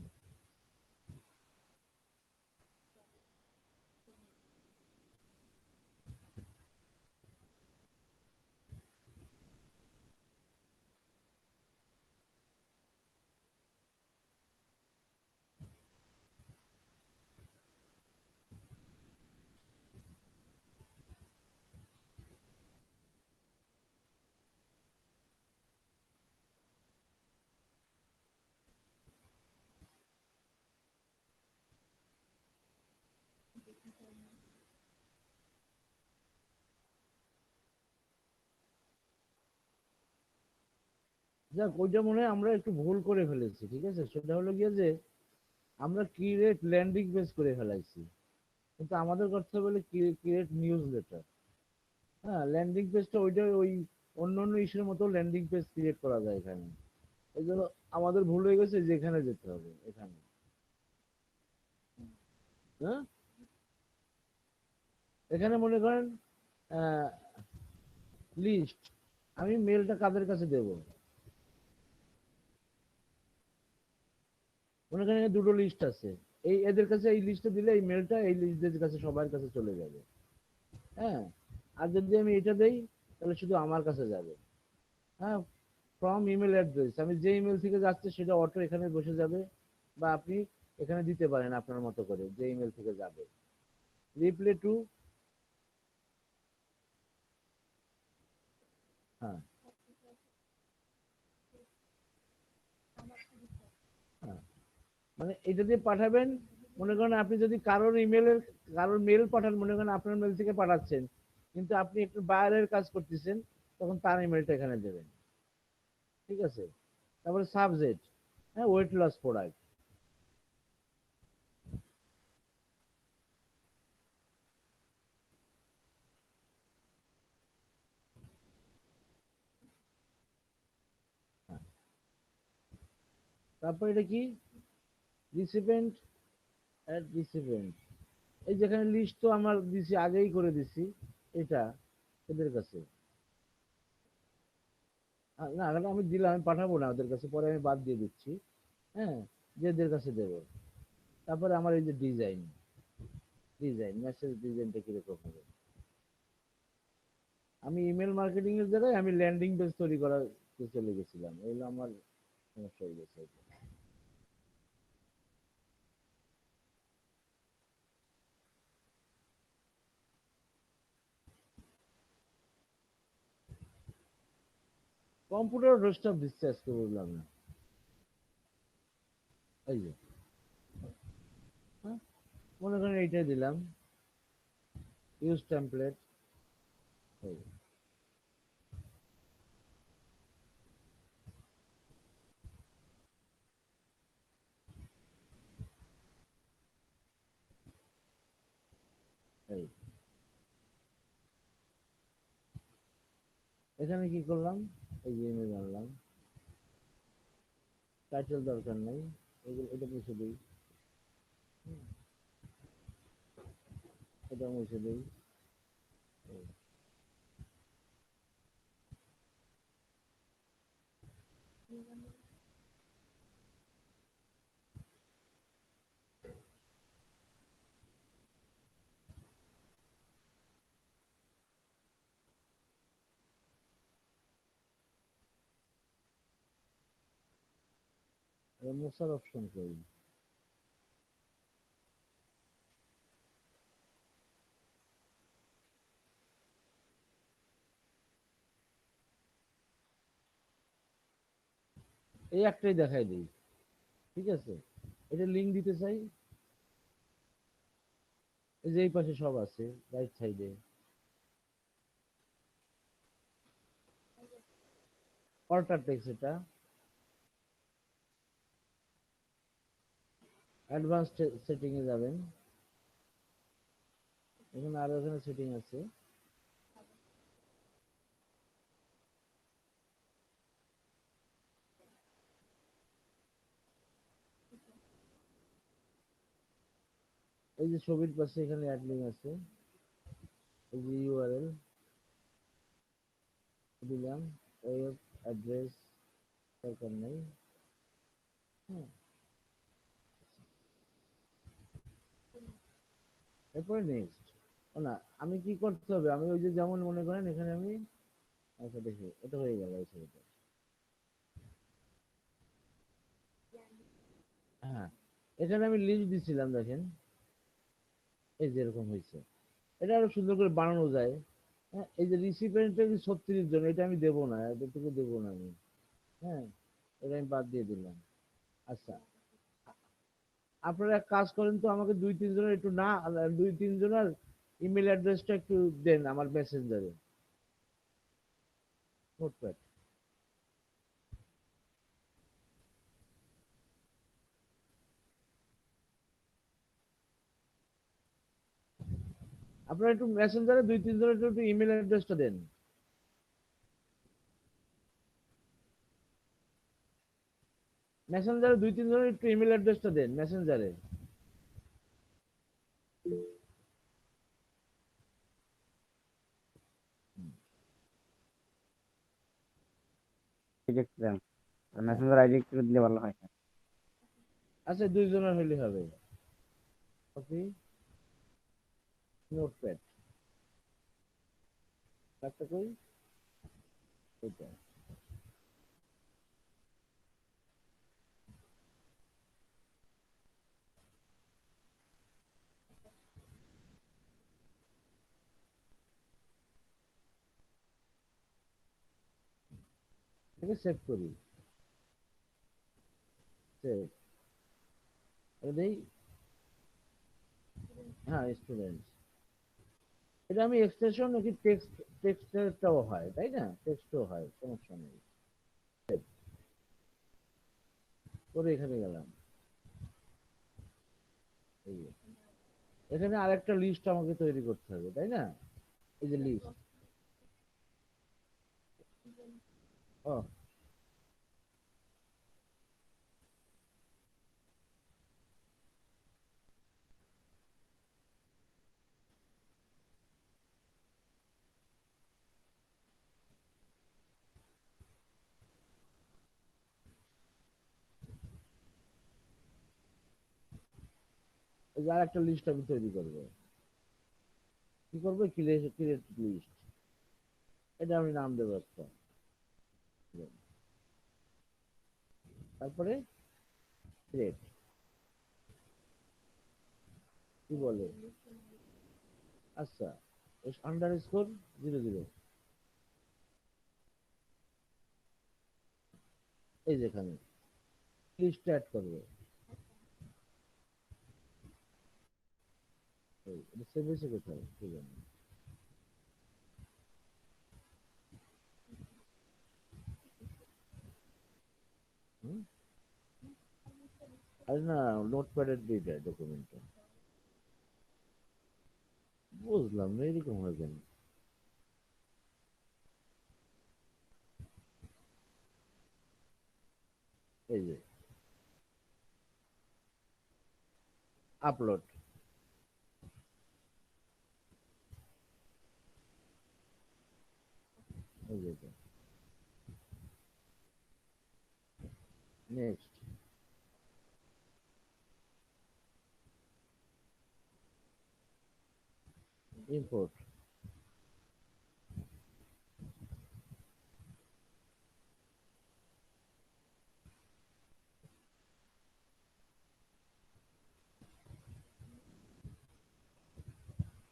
যাক, ওইটা মনে হয় আমরা একটু ভুল করে ফেলেছি, ঠিক আছে? সেটা হলো গিয়ে যে আমরা ক্রিয়েট ল্যান্ডিং পেজ করে ফেলাইছি, কিন্তু আমাদের করতে হবে ক্রিয়েট নিউজ লেটার। হ্যাঁ, ল্যান্ডিং পেজটা ওইটা ওই অন্য অন্য ইস্যুর মতো ল্যান্ডিং পেজ ক্রিয়েট করা যায় এখানে। এই জন্য আমাদের ভুল হয়ে গেছে যে এখানে যেতে হবে, এখানে। হ্যাঁ, এখানে মনে করেন লিস্ট, আমি মেলটা কাদের কাছে দেব? মনে করেন এখানে দুটো লিস্ট আছে, এই এদের কাছে এই লিস্টে দিলে এই মেলটা এই লিস্টদের কাছে সবার কাছে চলে যাবে। হ্যাঁ, আর যদি আমি এটা দেই তাহলে শুধু আমার কাছে যাবে। হ্যাঁ, ফ্রম ইমেল অ্যাড্রেস, আমি যে ইমেল থেকে যাচ্ছে সেটা অটো এখানে বসে যাবে, বা আপনি এখানে দিতে পারেন আপনার মতো করে যে ইমেল থেকে যাবে। Reply to. হ্যাঁ, হ্যাঁ, মানে এটা দিয়ে পাঠাবেন। মনে করেন আপনি যদি কারোর মেল পাঠান, মনে করেন আপনার মেল থেকে পাঠাচ্ছেন, কিন্তু আপনি একটু বাইরের কাজ করতেছেন, তখন তার ইমেলটা এখানে দেবেন। ঠিক আছে? তারপরে সাবজেক্ট, হ্যাঁ, ওয়েট লস প্রোডাক্ট। তারপর এটা কি? Recipient, add recipient. এই যেখানে লিস্ট তো আমার দিছি, আগেই করে দিছি এটা এদের কাছে। না, আগেটা আমি দিলাম, আমি পাঠাবো না ওদের কাছে, পরে আমি বাদ দিয়ে দিচ্ছি। হ্যাঁ, যে এদের কাছে দেবো। তারপরে আমার এই যে মেসেজ ডিজাইনটা কিরকম হবে? আমি ইমেল মার্কেটিং এর জায়গায় আমি ল্যান্ডিং পেজ তৈরি করার চলে গেছিলাম, এগুলো আমার সমস্যা হয়ে গেছে। কম্পিউটার ডেস্কটপ দিচ্ছে আজকে, বললাম না? এই যে, হ্যাঁ, মনে করেন এইটাই দিলাম, ইউজ টেমপ্লেট। এই, এখানে কি করলাম? এই যে ইমেল আনলাম, টাইটেল দরকার নেই, এগুলো এটা মুছে দিই, এটা মুছে দিই। মোছার অপশন কই? এই একটাই দেখাই দিই, ঠিক আছে? এটা লিঙ্ক দিতে চাই, এই যে এই পাশে সব আছে, রাইট সাইডে। অল্টার টেক্সট এটা। অ্যাডভান্স সেটিং এ যাবেন, এখানে আরো এখানে সেটিং আছে, এই যে ছবির পাশে এখানে অ্যাড লিঙ্ক আছে, এই যে ইউআরএল দিলাম, ওয়েব অ্যাড্রেস দরকার নেই। হ্যাঁ, এরপরে নেক্সট। না, আমি কি করতে হবে, আমি ওই যে যেমন মনে করেন এখানে আমি, আচ্ছা দেখি এটা হয়ে গেল এই ছবিটা। হ্যাঁ, এখানে আমি লিস্ট দিছিলাম, দেখেন এই যে এরকম হয়েছে। এটা আরো সুন্দর করে বানানো যায়। হ্যাঁ, এই যে রিসিপিয়েন্ট 36 জন, এটা আমি দেবো না, এতটুকু দেবো না আমি। হ্যাঁ, এটা আমি বাদ দিয়ে দিলাম। আচ্ছা, আপনারা এক কাজ করেন তো, আমাকে 2-3 জনের একটু না, 2-3 জনের ইমেল অ্যাড্রেসটা একটু দেন আমার মেসেঞ্জারে, নোটপ্যাড। আপনারা একটু মেসেঞ্জারে 2-3 জনের একটু ইমেল অ্যাড্রেসটা দেন। মেসেঞ্জারে 2-3 জনের একটু ইমেল অ্যাড্রেসটা দেন মেসেঞ্জারে। রিজেক্ট দেন, মেসেঞ্জার আইডি একটু দিলে ভালো হয়। আচ্ছা, 2 জনের হলে হবে। কপি, নোটপ্যাড, একটা কই, এটা। এটাকে সেভ করি, সেভ, এটাই। হ্যাঁ, স্টুডেন্ট, এটা আমি এক্সটেনশন নাকি টেক্সট, টেক্সটটাও হয় তাই না, টেক্সটও হয়, সমস্যা নেই। করে এখানে গেলাম, এই যে। এখানে আরেকটা লিস্ট আমাকে তৈরি করতে হবে তাই না, এই যে লিস্ট। ও, এই যে আরেকটা লিস্ট আমি তৈরি করবো। কি করবো, ক্রিয়েট লিস্ট, এটা আমি নাম দেবো একটা। তারপরে ক্রিয়েট, কি বলে, আচ্ছা, _00, এই যেখানে লিস্ট অ্যাড করবে, এটা সেভ হয়েছে কোথায় কি জানি। হুম? আরে না, নোটপ্যাডের দিকে ডকুমেন্টটা, বুঝলাম না এরকম হয় কেন। এই যে আপলোড, এই যে নেক্সট, ইম্পোর্ট।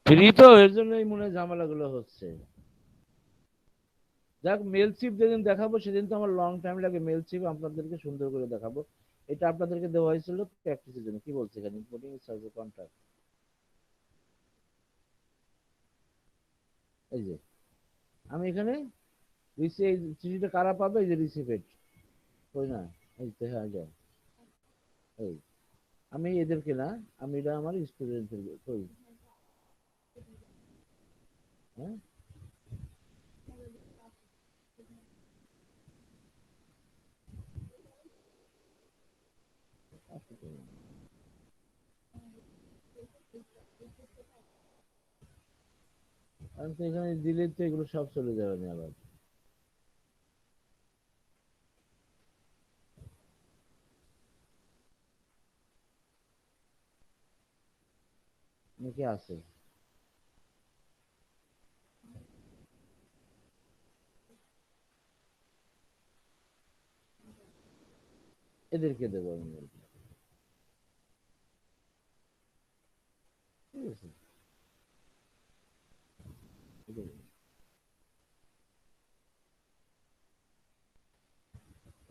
ফ্রি তো, এর জন্যই মনে হয় ঝামেলাগুলো হচ্ছে। যাক, মেল চিপ যেদিন দেখাবো সেদিন তো আমার লং টাইম লাগে, মেল চিপ আপনাদেরকে সুন্দর করে দেখাবো। এটা আপনাদেরকে দেওয়া হয়েছিল প্র্যাকটিসের জন্য, কি বলছে এখানে, ইম্পোর্টিং সার্চ কন্ট্যাক্ট, এই যে আমি এখানে এই চিঠিটা কারা পাবে, এই যে রিসিভেড, ওই না, এই তো, হ্যাঁ, যায়, এই আমি এদেরকে না, আমি এটা আমার স্টুডেন্টদের করি। হ্যাঁ, কারণ তো এখানে দিলে তো এগুলো সব চলে যাবে না আবার। নাকি আছে? এদেরকে দেবো আমি, ঠিক আছে?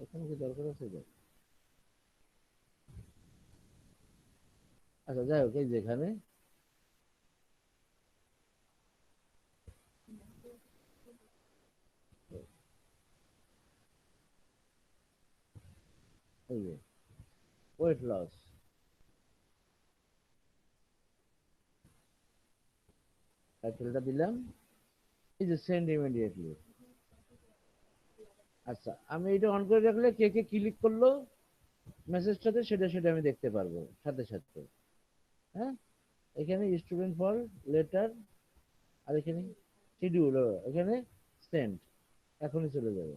এখানে কি দরকার আছে এটা? আচ্ছা যাই হোক, এই যেখানে এই যে ওয়েট লস, টাইটেলটা দিলাম, এই যে সেন্ড ইমিডিয়েটলি। আচ্ছা, আমি এটা অন করে রাখলে কে কে ক্লিক করলো মেসেজটাতে, সেটা সেটা আমি দেখতে পারবো সাথে সাথে। হ্যাঁ, এখানে স্টুডেন্ট ফর লেটার, আর এখানে শিডিউল, এখানে সেন্ড, এখনই চলে যাবে।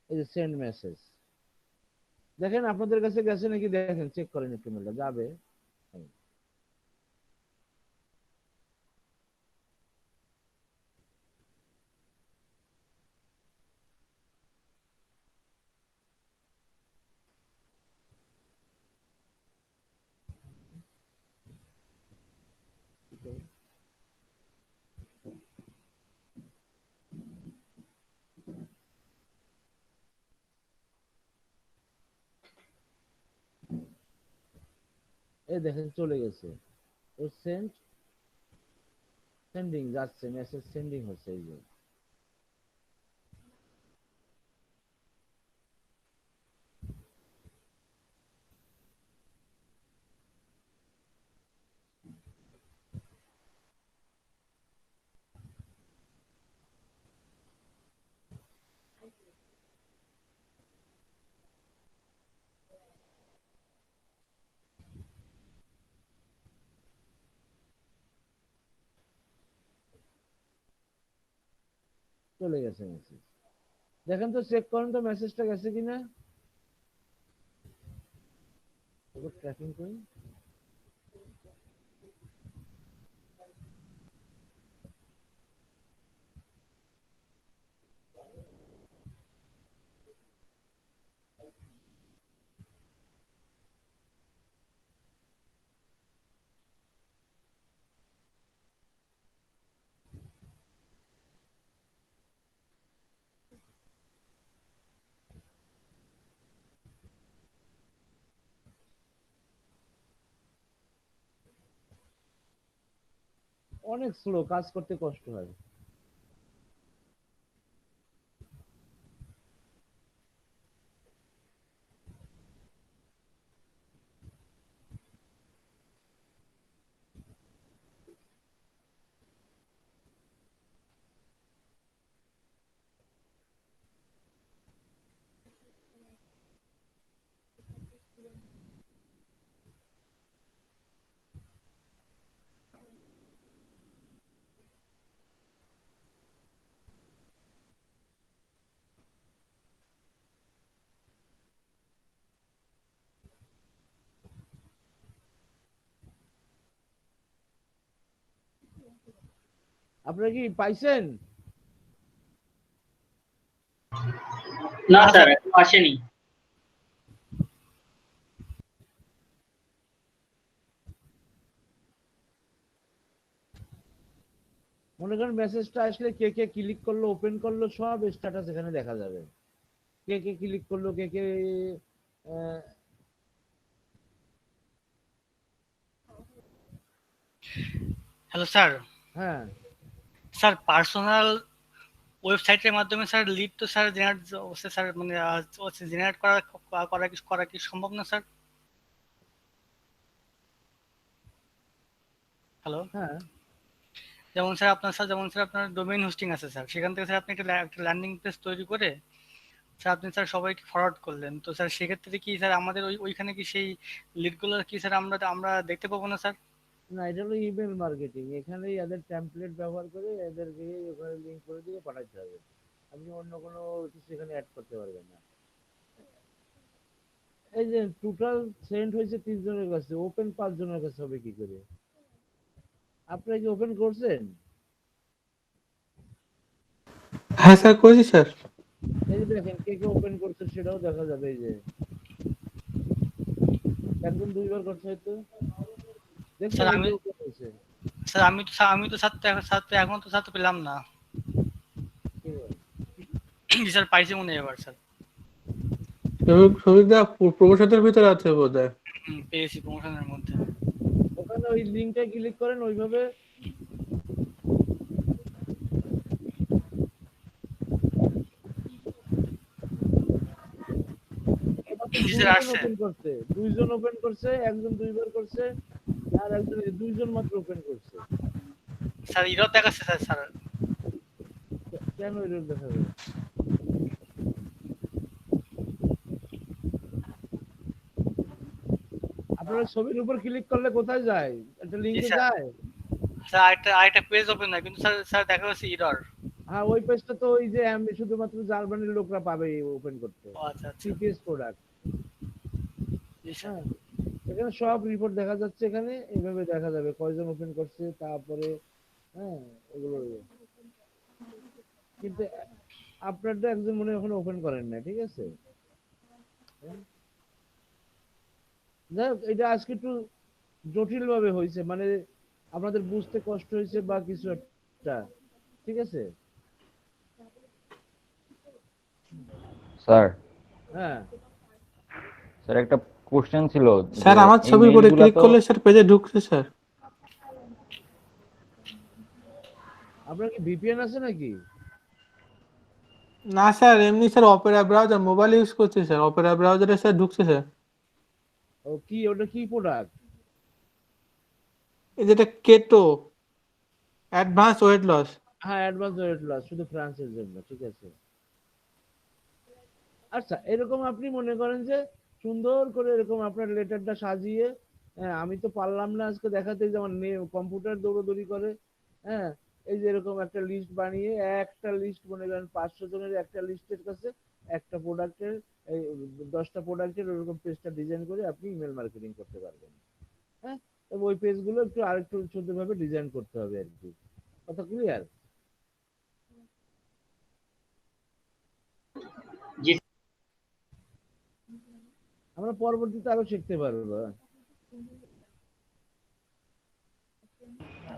এই যে সেন্ড মেসেজ, দেখেন আপনাদের কাছে গেছে নাকি, দেখেন চেক করেন একটু, মেলটা যাবে। এই দেখেন চলে গেছে, ও সেন্ড, সেন্ডিং যাচ্ছে, মেসেজ সেন্ডিং হচ্ছে, এই যে চলে গেছে মেসেজ। দেখেন তো, চেক করেন তো মেসেজটা গেছে কিনা, ট্র্যাকিং করি। অনেক স্লো, কাজ করতে কষ্ট হয়। আপনারা কি পাইছেন? না স্যার, এখনো আসেনি। মনে করেন মেসেজটা আসলে কে কে ক্লিক করলো, ওপেন করলো, সব স্ট্যাটাস এখানে দেখা যাবে, কে কে ক্লিক করলো, কে কে আহ, হ্যালো স্যার। হ্যাঁ, স্যার পার্সোনাল ওয়েবসাইটের মাধ্যমে স্যার লিড তো স্যার জেনারেট হচ্ছে স্যার, মানে জেনারেট করা করা কি সম্ভব না স্যার? হ্যালো, হ্যাঁ, যেমন স্যার আপনার ডোমেইন হোস্টিং আছে স্যার, সেখান থেকে স্যার আপনি একটা ল্যান্ডিং পেজ তৈরি করে স্যার আপনি স্যার সবাইকে ফরওয়ার্ড করলেন, তো স্যার সেক্ষেত্রে কি স্যার আমাদের ওইখানে কি সেই লিডগুলো কি স্যার আমরা দেখতে পাবো না স্যার? না এটা হলো ইমেল মার্কেটিং, এখানেই এদের টেমপ্লেট ব্যবহার করে এদেরকে ওখানে লিঙ্ক করে দিয়ে পাঠাতে হবে, আপনি অন্য কোনো কিছু এখানে অ্যাড করতে পারবেন না। এই যে টোটাল সেন্ড হয়েছে 30 জনের কাছে, ওপেন 5 জনের কাছে হবে কি করে? আপনারা কি ওপেন করছেন? হ্যাঁ স্যার, করেছি স্যার। এই যে দেখেন কে কে ওপেন করছে সেটাও দেখা যাবে। এই যে একজন 2 বার করছে হয়তো, দেখছেন স্যার এই আমি যে open হয়েছে। স্যার আমি তো ছাত্র এখন তো ছাত্র পেলাম না। কি বলে? জি স্যার, পাইছি মনে হয় এবার স্যার। শ্রমিকদা প্রমোশনের ভিতরে আছে বোধ হয়। পেয়েছি প্রমোশনের মধ্যে। ওখানে ওই লিঙ্কটা ক্লিক করেন ওইভাবে। জি স্যার, আসছে। ওপেন করছে, 2 জন ওপেন করছে, একজন 2 বার করছে, আর একজন 2 জন মাত্র ওপেন করছে। স্যার ইরর দেখাচ্ছে স্যার। স্যার কেন এরকম দেখা যায়? আপনারা ছবির উপর ক্লিক করলে কোথায় যায়? একটা লিঙ্কে স্যার। যায়। স্যার আরেকটা পেজ ওপেন হয়, কিন্তু স্যার দেখা যাচ্ছে ইরর। হ্যাঁ, ওই পেজটা তো ওই যে আমি শুধুমাত্র জার্মানির লোকরা পাবে ওপেন করতে, ও আচ্ছা আচ্ছা। CPS product. জি স্যার। হ্যাঁ, এখানে সব রিপোর্ট দেখা যাচ্ছে, এখানে এইভাবে দেখা যাবে কয়জন ওপেন করছে, তারপরে হ্যাঁ এগুলো। কিন্তু আপনারটা একজন মনে হয় এখনো ওপেন করেন না, ঠিক আছে? হ্যাঁ? যাই হোক, এটা আজকে একটু জটিল ভাবে হয়েছে, মানে আপনাদের বুঝতে কষ্ট হয়েছে বা কিছু একটা, ঠিক আছে? স্যার, হ্যাঁ, স্যার একটা কোশ্চেন ছিল স্যার যে আমার এই ছবির উপরে মেইলগুলা ক্লিক তো করলে স্যার পেজে ঢুকছে স্যার। আপনার কি ভিপিএন আছে নাকি? না স্যার, এমনি sir Opera browser mobile use করছি স্যার, অপেরা ব্রাউজারে স্যার ঢুকছে স্যার। ও কি, ওটা কি প্রোডাক্ট? এই যেটা কেটো অ্যাডভান্স ওয়েট লস। হ্যাঁ, অ্যাডভান্স ওয়েট লস, শুধু ফ্রান্সের জন্য, ঠিক আছে। আচ্ছা, এরকম আপনি মনে করেন যে সুন্দর করে এরকম আপনার লেটারটা সাজিয়ে, হ্যাঁ আমি তো পারলাম না আজকে দেখাতে, যেমন কম্পিউটার দৌড়দৌড়ি করে, হ্যাঁ এই যে এরকম একটা লিস্ট বানিয়ে, একটা লিস্ট মনে করেন 500 জনের একটা লিস্টের কাছে একটা প্রোডাক্টের, এই 10টা প্রোডাক্টের ওরকম পেজটা ডিজাইন করে আপনি ইমেল মার্কেটিং করতে পারবেন। হ্যাঁ, তবে ওই পেজগুলো একটু আরেকটু সুন্দরভাবে ডিজাইন করতে হবে আর কি। কথা ক্লিয়ার? জি আমরা পরবর্তীতে আরো শিখতে পারবো।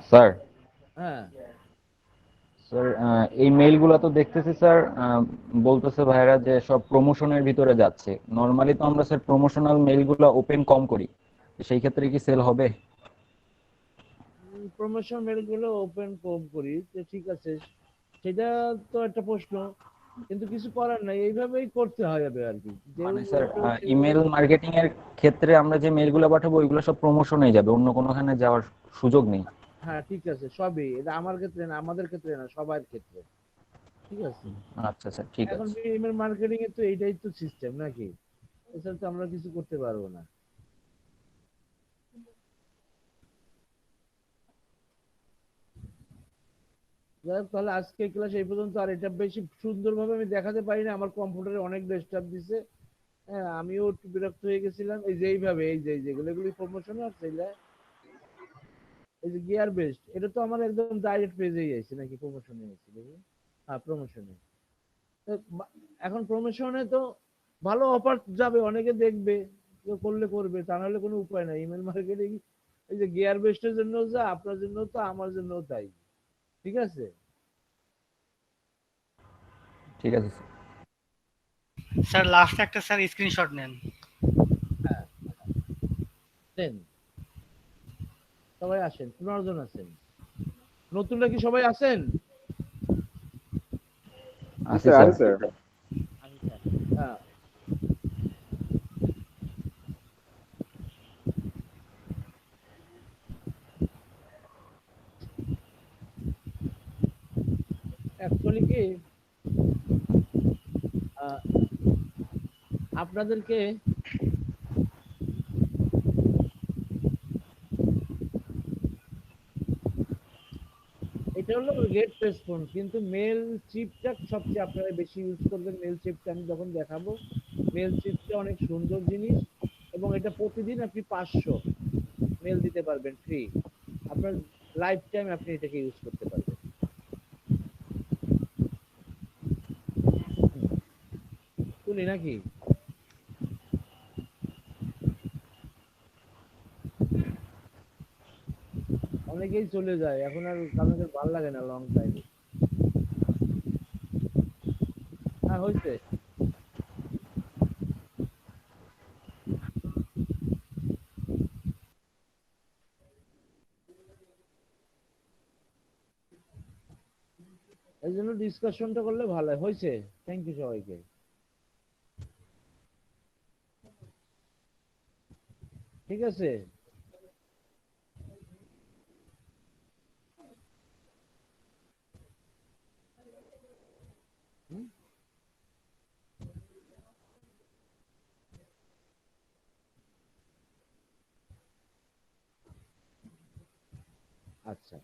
স্যার, হ্যাঁ, স্যার এই মেইলগুলো তো দেখতেছি স্যার, বলতেছে ভাইরা যে সব প্রমোশনের ভিতরে যাচ্ছে। নরমালি তো আমরা স্যার প্রমোশনাল মেইলগুলো ওপেন কম করি, তো সেই ক্ষেত্রে কি সেল হবে? প্রমোশন মেলগুলো ওপেন কম করি তো ঠিক আছে, সেটা তো একটা প্রশ্ন, কিন্তু কিছু করার নাই, এইভাবেই করতে হবে আর কি। মানে স্যার ইমেল মার্কেটিং এর ক্ষেত্রে আমরা যে মেইলগুলো পাঠাবো ওইগুলো সব প্রমোশনে যাবে, অন্য কোনোখানে যাওয়ার সুযোগ নেই। হ্যাঁ ঠিক আছে, সবই এটা আমার ক্ষেত্রে না, আমাদের ক্ষেত্রে না, সবার ক্ষেত্রে, ঠিক আছে। আচ্ছা স্যার, ঠিক এখন আছে। ইমেল মার্কেটিং এর তো এইটাই তো সিস্টেম নাকি, এছাড়া তো আমরা কিছু করতে পারবো না। যাই হোক, তাহলে আজকে ক্লাস এই পর্যন্ত, আর এটা বেশি সুন্দরভাবে আমি দেখাতে পারি না, আমার কম্পিউটারে অনেক ডিস্টার্ব দিছে। হ্যাঁ, আমিও একটু বিরক্ত হয়ে গেছিলাম। এই যে এইভাবে এই যে যেগুলো এগুলি প্রমোশন আর সেইলা, এই যে গিয়ার বেস্ট, এটা তো আমার একদম ডাইরেক্ট পেজেই আছে নাকি, প্রমোশনে আছে দেখি। হ্যাঁ, প্রমোশনে। এখন প্রমোশনে তো ভালো অফার যাবে, অনেকে দেখবে, কেউ করলে করবে, তা নাহলে কোনো উপায় নাই। ইমেল মার্কেটিং এই যে গিয়ার বেস্টের জন্য যা, আপনার জন্য তো আমার জন্য তাই, ঠিক আছে। ঠিক আছে স্যার। স্যার লাস্টে একটা স্যার স্ক্রিনশট নেন। হ্যাঁ, দেন সবাই আসেন, 15 জন আছেন। নতুনরা কি সবাই আছেন? আছি স্যার। হ্যাঁ, অ্যাকচুয়ালি কি আহ, আপনাদেরকে এটা হলো গেট রেসপন্স, কিন্তু মেল চিপটা সবচেয়ে আপনারা বেশি ইউজ করবেন। মেল চিপটা আমি যখন দেখাবো, মেল চিপটা অনেক সুন্দর জিনিস, এবং এটা প্রতিদিন আপনি 500 মেল দিতে পারবেন ফ্রি। আপনার লাইফ টাইম আপনি এটাকে ইউজ করতে পারবেন। শুনি নাকি? অনেকেই চলে যায় এখন, আর কারণের ভালো লাগে না লং টাইম। হ্যাঁ হয়েছে। এই জন্য ডিসকাশনটা করলে ভালো হয়। হয়েছে। থ্যাংক ইউ সবাইকে। ঠিক আছে। হুম? আচ্ছা,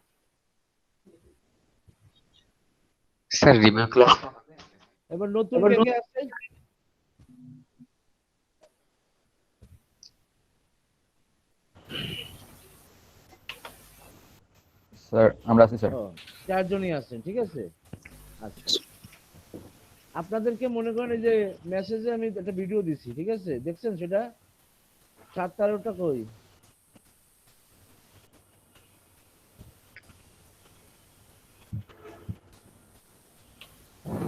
স্যার রিমা ক্লাস এবার নতুন কে কে আছে? স্যার আমরা আছি স্যার। ও, 4 জনই আছেন, ঠিক আছে। আচ্ছা, আপনাদেরকে মনে করেন এই যে মেসেজে আমি একটা ভিডিও দিছি, ঠিক আছে, দেখছেন সেটা? 7-13টা কই?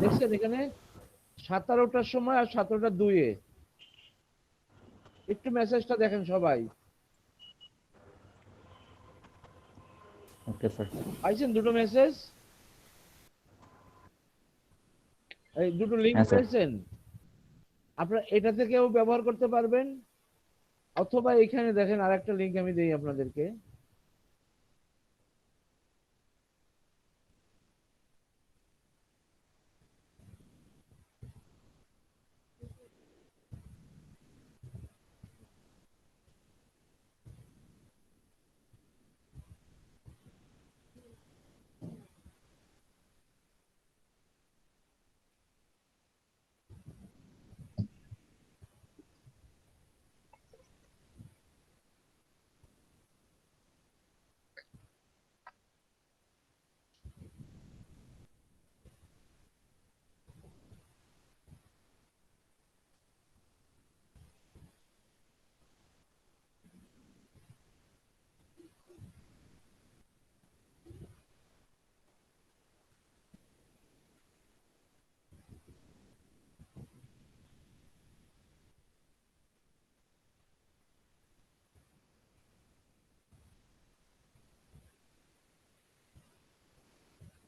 দেখছেন এখানে 17টার সময় আর 17টা 2-এ। একটু মেসেজটা দেখেন সবাই। Okay sir. পাইছেন দুটো মেসেজ? এই দুটো লিংক হ্যাঁ স্যার। পেয়েছেন? আপনারা এটা থেকেও ব্যবহার করতে পারবেন, অথবা এখানে দেখেন আরেকটা লিংক আমি দেই আপনাদেরকে।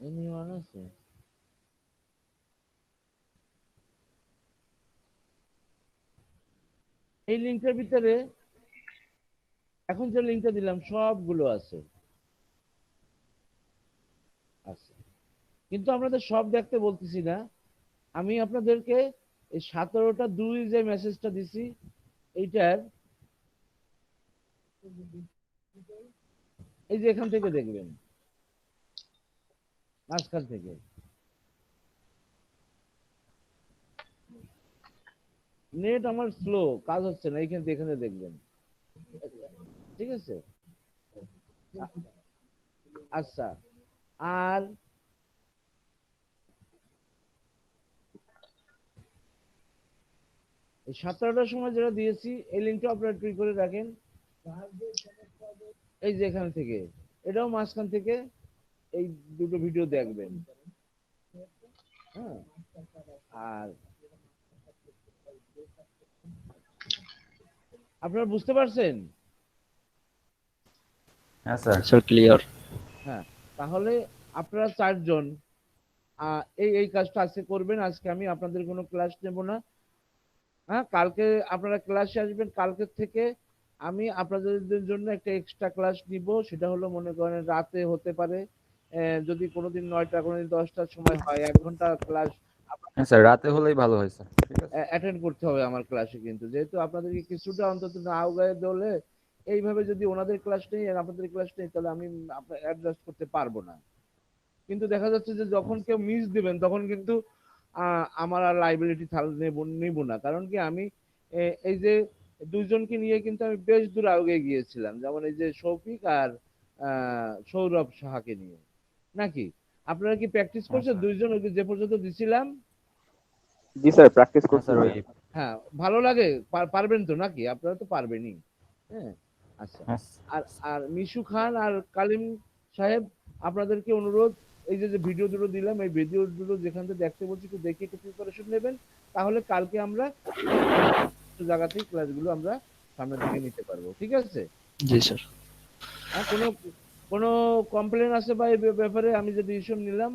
এনিওয়ান আছে? এই লিংকটার ভিতরে এখন যে লিংকটা দিলাম সবগুলো আছে। আচ্ছা, কিন্তু আপনাদের সব দেখতে বলতেছি না, আমি আপনাদেরকে এই 17টা 2 যে মেসেজটা দিছি এইটার এই যে এখান থেকে দেখবেন, মাঝখান থেকে। নেট আমার স্লো, কাজ হচ্ছে না, এইখান থেকে এখানে দেখবেন, ঠিক আছে। আচ্ছা, আর এই 17টার সময় যেটা দিয়েছি এই লিঙ্কটা আপনারা ক্লিক করে রাখেন। এই যে এখান থেকে, এটাও মাঝখান থেকে এই দুটো ভিডিও দেখবেন। হ্যাঁ, আর আপনারা বুঝতে পারছেন? হ্যাঁ স্যার। Sir clear. হ্যাঁ, তাহলে আপনারা 4 জন এই এই কাজটা আজকে করবেন। আজকে আমি আপনাদের কোনো ক্লাস নেব না। হ্যাঁ, কালকে আপনারা ক্লাসে আসবেন। কালকে থেকে আমি আপনাদের জন্য একটা এক্সট্রা ক্লাস নিব, সেটা হলো মনে করেন রাতে হতে পারে, যদি কোনোদিন 9টা কোনোদিন 10টার সময় হয় 1 ঘন্টা ক্লাস হ্যাঁ স্যার, রাতে হলেই ভালো হয় স্যার। ঠিক আছে অ্যাটেন্ড করতে হবে আমার ক্লাসে, কিন্তু যেহেতু আপনাদেরকে কিছুটা অন্তত না আউগায়ে দলে এইভাবে যদি ওনাদের ক্লাস নেই আর আপনাদের ক্লাস নেই, তাহলে আমি আপনার অ্যাডজাস্ট করতে পারবো না। কিন্তু দেখা যাচ্ছে যে যখন কেউ মিস দিবেন তখন কিন্তু আমার আর লাইবিলিটি নেব না, কারণ কি আমি এই যে দুইজনকে নিয়ে কিন্তু আমি বেশ দূর আগে গিয়েছিলাম, যেমন এই যে শৌফিক আর সৌরভ সাহাকে নিয়ে, নাকি আপনারা কি প্র্যাকটিস হ্যাঁ করছেন স্যার। দুইজন ওই যে পর্যন্ত দিছিলাম? জি স্যার, প্র্যাকটিস হ্যাঁ করছি স্যার, ওই হ্যাঁ, ভালো লাগে? পারবেন তো নাকি? আপনারা তো পারবেনই। হ্যাঁ, আচ্ছা। হ্যাঁ আর আর মিশু খান আর কালিম সাহেব, আপনাদেরকে অনুরোধ, এই যে যে ভিডিও দুটো দিলাম এই ভিডিও দুটো যেখান থেকে দেখতে বলছি একটু দেখে একটু প্রিপারেশন নেবেন, তাহলে কালকে আমরা জায়গাতেই ক্লাসগুলো আমরা সামনের দিকে নিতে পারবো। ঠিক আছে? জি স্যার। হ্যাঁ, কোনো কোনো কমপ্লেন আছে বা এই ব্যাপারে আমি যে ডিসিশন নিলাম?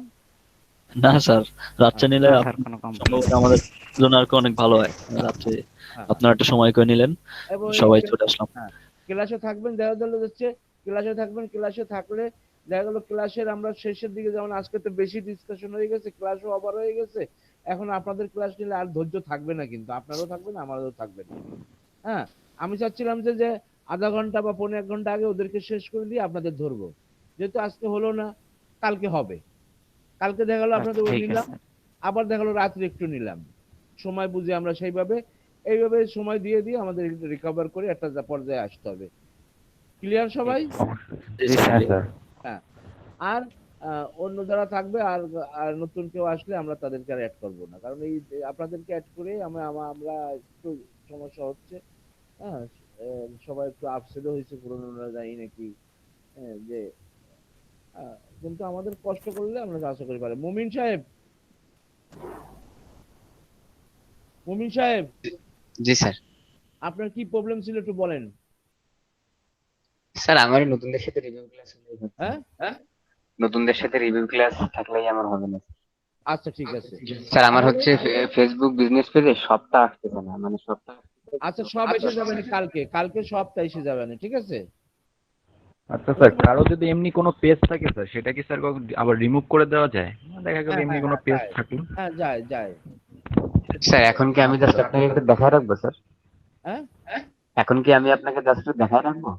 না স্যার, রাত্রে নিলে না স্যার, কোনো কমপ্লেন সম্ভবত আমাদের জন্য আর কি অনেক ভালো হয়। রাত্রে হ্যাঁ, আপনারা একটু সময় করে নিলেন, এবং সবাই চলে আসলাম। হ্যাঁ, ক্লাসে থাকবেন, দেখা গেল যাচ্ছে ক্লাসে থাকবেন, ক্লাসে থাকলে দেখা গেল ক্লাসের আমরা শেষের দিকে, যেমন আজকে তো বেশি ডিসকাশন হয়ে গেছে, ক্লাসও ওভার হয়ে গেছে, এখন আপনাদের ক্লাস নিলে আর ধৈর্য থাকবে না, কিন্তু আপনারও থাকবে না আমারও থাকবে না। হ্যাঁ, আমি চাচ্ছিলাম যে যে আধা ঘন্টা বা 1.5 ঘন্টা আগে ওদেরকে শেষ করে দিয়ে আপনাদের ধরবো, যেহেতু আজকে হলো না কালকে হবে। কালকে দেখা গেলো আপনাদের ওই ঠিক নিলাম, আছে। আবার দেখা গেলো রাত্রে একটু নিলাম, সময় বুঝে আমরা সেইভাবে এইভাবে সময় দিয়ে দিয়ে আমাদের রিকভার করে একটা পর্যায়ে আসতে হবে। ক্লিয়ার সবাই? জি জি স্যার। স্যার। হ্যাঁ। আর অন্য যারা থাকবে আর আর নতুন কেউ আসলে আমরা তাদেরকে আর অ্যাড করবো না, কারণ এই যে আপনাদেরকে অ্যাড করে আমরা একটু সমস্যা হচ্ছে। হ্যাঁ, সবাই একটু আপসেটও হয়েছে, পুরোনোরা জানি নাকি। হ্যাঁ, যে কিন্তু আমাদের কষ্ট করলে আমরা আশা করি পারে। মুমিন সাহেব, জি স্যার। আপনার কি প্রবলেম ছিল একটু বলেন। স্যার আমার নতুনদের সাথে রিভিউ ক্লাস হলেই হচ্ছে। হ্যাঁ, নতুনদের সাথে রিভিউ ক্লাস থাকলেই আমার হবে না। আচ্ছা ঠিক আছে। স্যার আমার তাহলে হচ্ছে ফেসবুক বিজনেস পেজে সবটা আসতেছে না, মানে সবটা আচ্ছা, সব এসে যাবে না কালকে, কালকে সবটা এসে যাবে না, ঠিক আছে? আচ্ছা স্যার, কারো যদি এমনি কোনো পেজ থাকে স্যার, সেটা কি স্যার আবার রিমুভ করে দেওয়া যায়? দেখা গেল হ্যাঁ এমনি হ্যাঁ কোনো হ্যাঁ, পেজ যায়। থাকলো। হ্যাঁ, যায় যায়। স্যার এখন কি আমি জাস্ট আপনাকে একটু দেখায় রাখবো স্যার? হ্যাঁ, এখন কি আমি আপনাকে জাস্ট দেখায় রাখবো?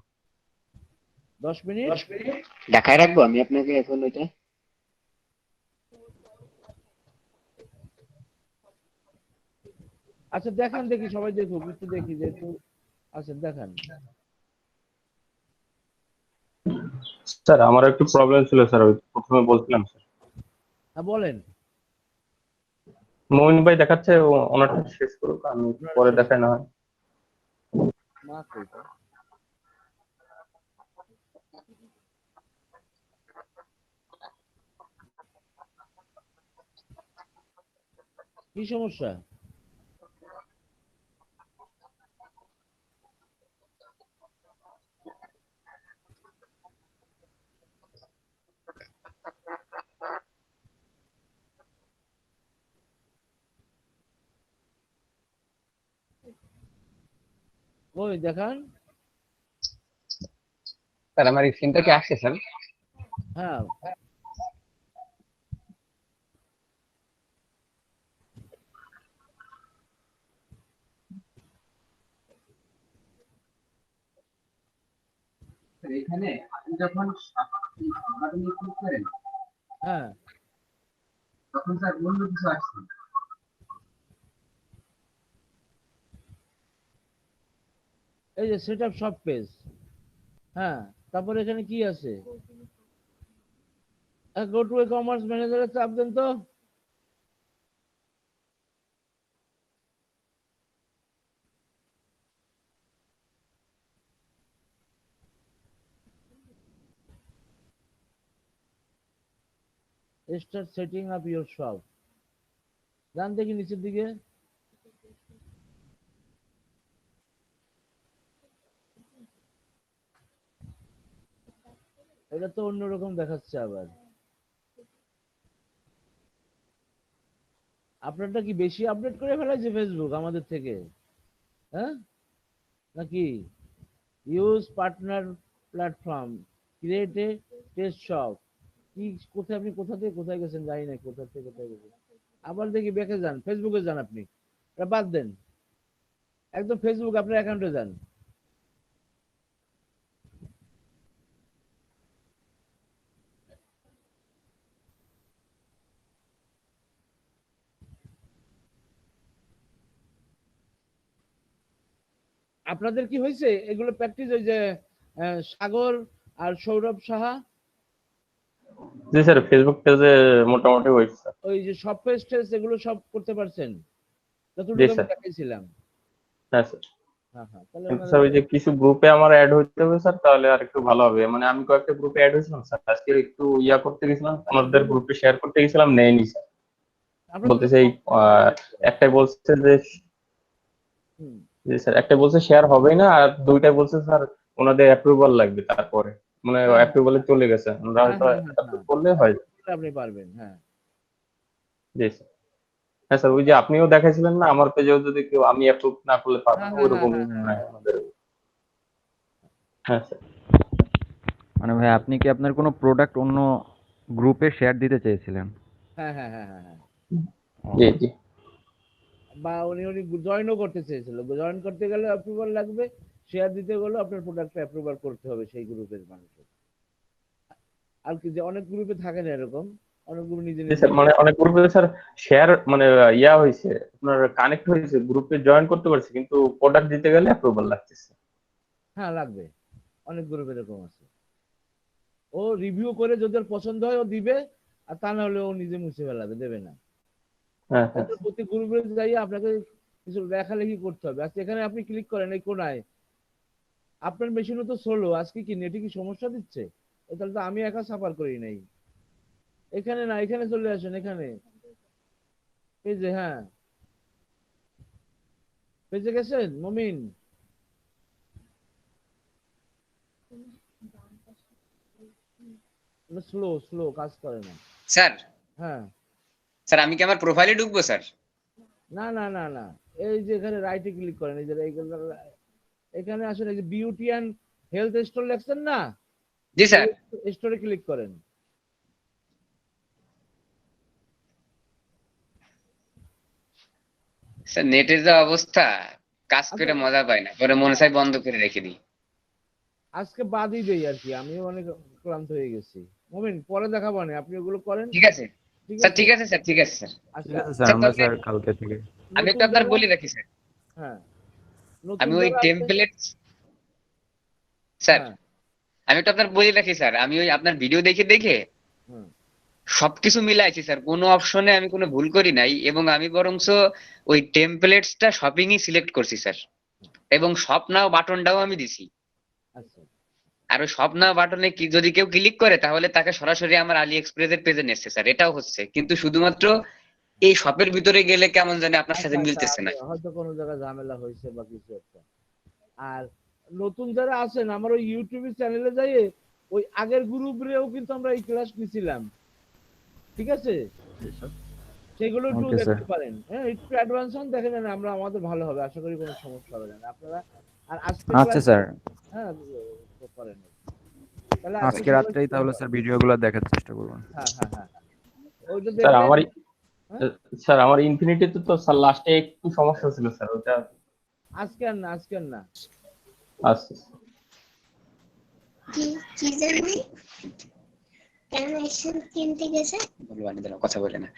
10 মিনিট। দেখায় রাখবো আমি আপনাকে এখন ওইটা? আচ্ছা দেখান, দেখি সবাই দেখুক, একটু দেখি যেহেতু। আচ্ছা দেখান। স্যার আমার একটু প্রবলেম ছিল স্যার, ওই প্রথমে বলছিলাম স্যার। হ্যাঁ বলেন। মোমিন ভাই দেখাচ্ছে, ওনারটা শেষ করুক, আমি পরে দেখাই না হয়। মা কইতা কি সমস্যা? ওই দেখান। স্যার আমার স্ক্রিনটা কি আসছে স্যার? হ্যাঁ, এখানে আপনি যখন বাটনে ক্লিক করেন হ্যাঁ, তখন স্যার অন্য কিছু আসছে। এই যে সেট আপ সব পেজ। হ্যাঁ, তারপরে এখানে কি আছে? গো টু এ কমার্স ম্যানেজারে চাপ দেন তো। Start setting up your shop. যান দেখি নিচের দিকে। এটা তো অন্যরকম দেখাচ্ছে আবার। আপনারটা কি বেশি আপডেট করে ফেলাইছে ফেসবুক আমাদের থেকে? হ্যাঁ, নাকি? Use partner platform, create a test shop. কি কোথায় আপনি কোথা থেকে কোথায় গেছেন জানি না, কোথা থেকে কোথায় গেছেন। আবার দেখি ব্যাকে যান, ফেসবুকে যান, আপনি এটা বাদ দেন, একদম ফেসবুক আপনার অ্যাকাউন্টে যান। আপনাদের কি হয়েছে এগুলো প্র্যাকটিস? ওই যে সাগর আর সৌরভ সাহা জি স্যার, ফেসবুক পেজে মোটামুটি হয়েছে স্যার। ওই যে সব পেজ টেস্ট এগুলো সব করতে পারছেন জি যতটুকু আমি স্যার। দেখাইছিলাম? হ্যাঁ স্যার। হ্যাঁ হ্যাঁ, তাহলে কিন্তু স্যার ওই যে কিছু গ্রুপে আমার অ্যাড হইতে হবে স্যার, তাহলে আর একটু ভালো হবে। মানে আমি কয়েকটা গ্রুপে অ্যাড হয়েছিলাম স্যার, আজকে একটু ইয়া করতে গেছিলাম, আমাদের গ্রুপে শেয়ার করতে গেছিলাম, নেয়নি স্যার। আপনার বলতেছে এই একটাই বলছে যে জি স্যার, একটা বলছে শেয়ার হবেই না, আর দুইটাই বলছে স্যার ওনাদের অ্যাপ্রুভাল লাগবে তারপরে, মানে অ্যাপ্রুভালে চলে গেছে, আমরা হয়তো অ্যাপ্রুভ করলে হয়। আপনি পারবেন। হ্যাঁ জি স্যার। হ্যাঁ স্যার, ওই যে আপনিও দেখাইছিলেন না আমার পেজেও যদি কেউ আমি অ্যাপ্রুভ না করলে পারবো না, ওরকম আমাদের। হ্যাঁ স্যার। মানে ভাই আপনি কি আপনার কোনো প্রোডাক্ট অন্য গ্রুপে শেয়ার দিতে চেয়েছিলেন? হ্যাঁ হ্যাঁ হ্যাঁ হ্যাঁ হ্যাঁ। জি জি। বা উনি জয়েনও করতে চেয়েছিল, জয়েন করতে গেলে অ্যাপ্রুভাল লাগবে, শেয়ার দিতে গেলে আপনার প্রোডাক্টটা অ্যাপ্রুভাল করতে হবে সেই গ্রুপের মানুষের। আর কি যে অনেক গ্রুপে থাকে না এরকম, অনেক গ্রুপ নিজে জি নিজে। স্যার, মানে অনেক গ্রুপে স্যার শেয়ার মানে ইয়া হয়েছে, আপনার কানেক্ট হয়েছে, গ্রুপে জয়েন করতে পারছে, কিন্তু প্রোডাক্ট দিতে গেলে অ্যাপ্রুভাল লাগতেছে। হ্যাঁ লাগবে, অনেক গ্রুপে এরকম আছে। ও রিভিউ করে যদি ওর পছন্দ হয় ও দিবে, আর তা না হলে ও নিজে মুছে ফেলাবে, দেবে না। হ্যাঁ হ্যাঁ। প্রতি গ্রুপে যাই আপনাকে কিছু লেখালেখি করতে হবে। আজকে এখানে আপনি ক্লিক করেন এই কোনায়, আপনার মেশিনও তো স্লো, আজকে কি নেটে কি সমস্যা দিচ্ছে? তাহলে তো আমি একা সাফার করি নাই। এখানে না, এখানে চলে আসেন, এখানে এই যে, হ্যাঁ পেজে গেছেন মমিন? স্লো স্লো কাজ করে না স্যার। হ্যাঁ স্যার আমি কি আমার প্রোফাইলে ঢুকবো স্যার? না না না না, এই যে এখানে রাইটে ক্লিক করেন, এই যে এখানে আসলে এই যে বিউটি অ্যান্ড হেলথ স্টোর লেখছেন না? জি স্যার। স্টোরে ক্লিক করেন। স্যার নেটের যা অবস্থা, কাজ করে মজা পাই না, পরে মনে চাই বন্ধ করে রেখে দিই। আজকে বাদই দেই আর কি, আমিও অনেক ক্লান্ত হয়ে গেছি। মমিন পরে দেখাবো না, আপনি ওগুলো করেন। ঠিক আছে স্যার, ঠিক আছে স্যার, ঠিক আছে স্যার। আচ্ছা স্যার আমরা স্যার কালকে থেকে আমি একটু আপনার বলি রাখি স্যার। হ্যাঁ আমি ওই টেমপ্লেট স্যার, আমি একটু আপনার বলি রাখি স্যার, আমি ওই আপনার ভিডিও দেখে দেখে সবকিছু মিলাইছি স্যার, কোনো অপশনে আমি কোনো ভুল করি নাই, এবং আমি বরংস ওই টেমপ্লেটসটা শপিংই সিলেক্ট করছি স্যার, এবং শপ নাও বাটনটাও আমি দিছি। আর ওই শপ নাও বাটনে কি যদি কেউ ক্লিক করে তাহলে তাকে সরাসরি আমার আলি এক্সপ্রেসের পেজে নিচ্ছে স্যার, এটাও হচ্ছে, কিন্তু শুধুমাত্র এই শপের ভিতরে গেলে কেমন জানি আপনার সাথে মিলতেছে না। হয়তো কোনো জায়গায় ঝামেলা হয়েছে বা কিছু একটা। আর নতুন যারা আছেন আমার ওই ইউটিউব চ্যানেলে যাই, ওই আগের গ্রুপেও কিন্তু আমরা এই ক্লাস নিছিলাম, ঠিক আছে? সেগুলো একটু দেখতে পারেন। হ্যাঁ একটু অ্যাডভান্স হন, দেখেন না আমরা আমাদের ভালো হবে, আশা করি কোনো সমস্যা হবে না আপনারা। আর আচ্ছা স্যার, হ্যাঁ করেন, তাহলে আজকে রাত্রেই তাহলে স্যার ভিডিওগুলো দেখার চেষ্টা করব। হ্যাঁ হ্যাঁ হ্যাঁ ওইটা স্যার দেখবেন। স্যার আমার ইনফিনিটিতে তো স্যার লাস্টে একটু সমস্যা ছিল স্যার, ওটা আজকে আর না, আজকে আর না। আচ্ছা কি জানি কেন এসে কিনতে গেছে বলবানি দিলাম, কথা বলে না।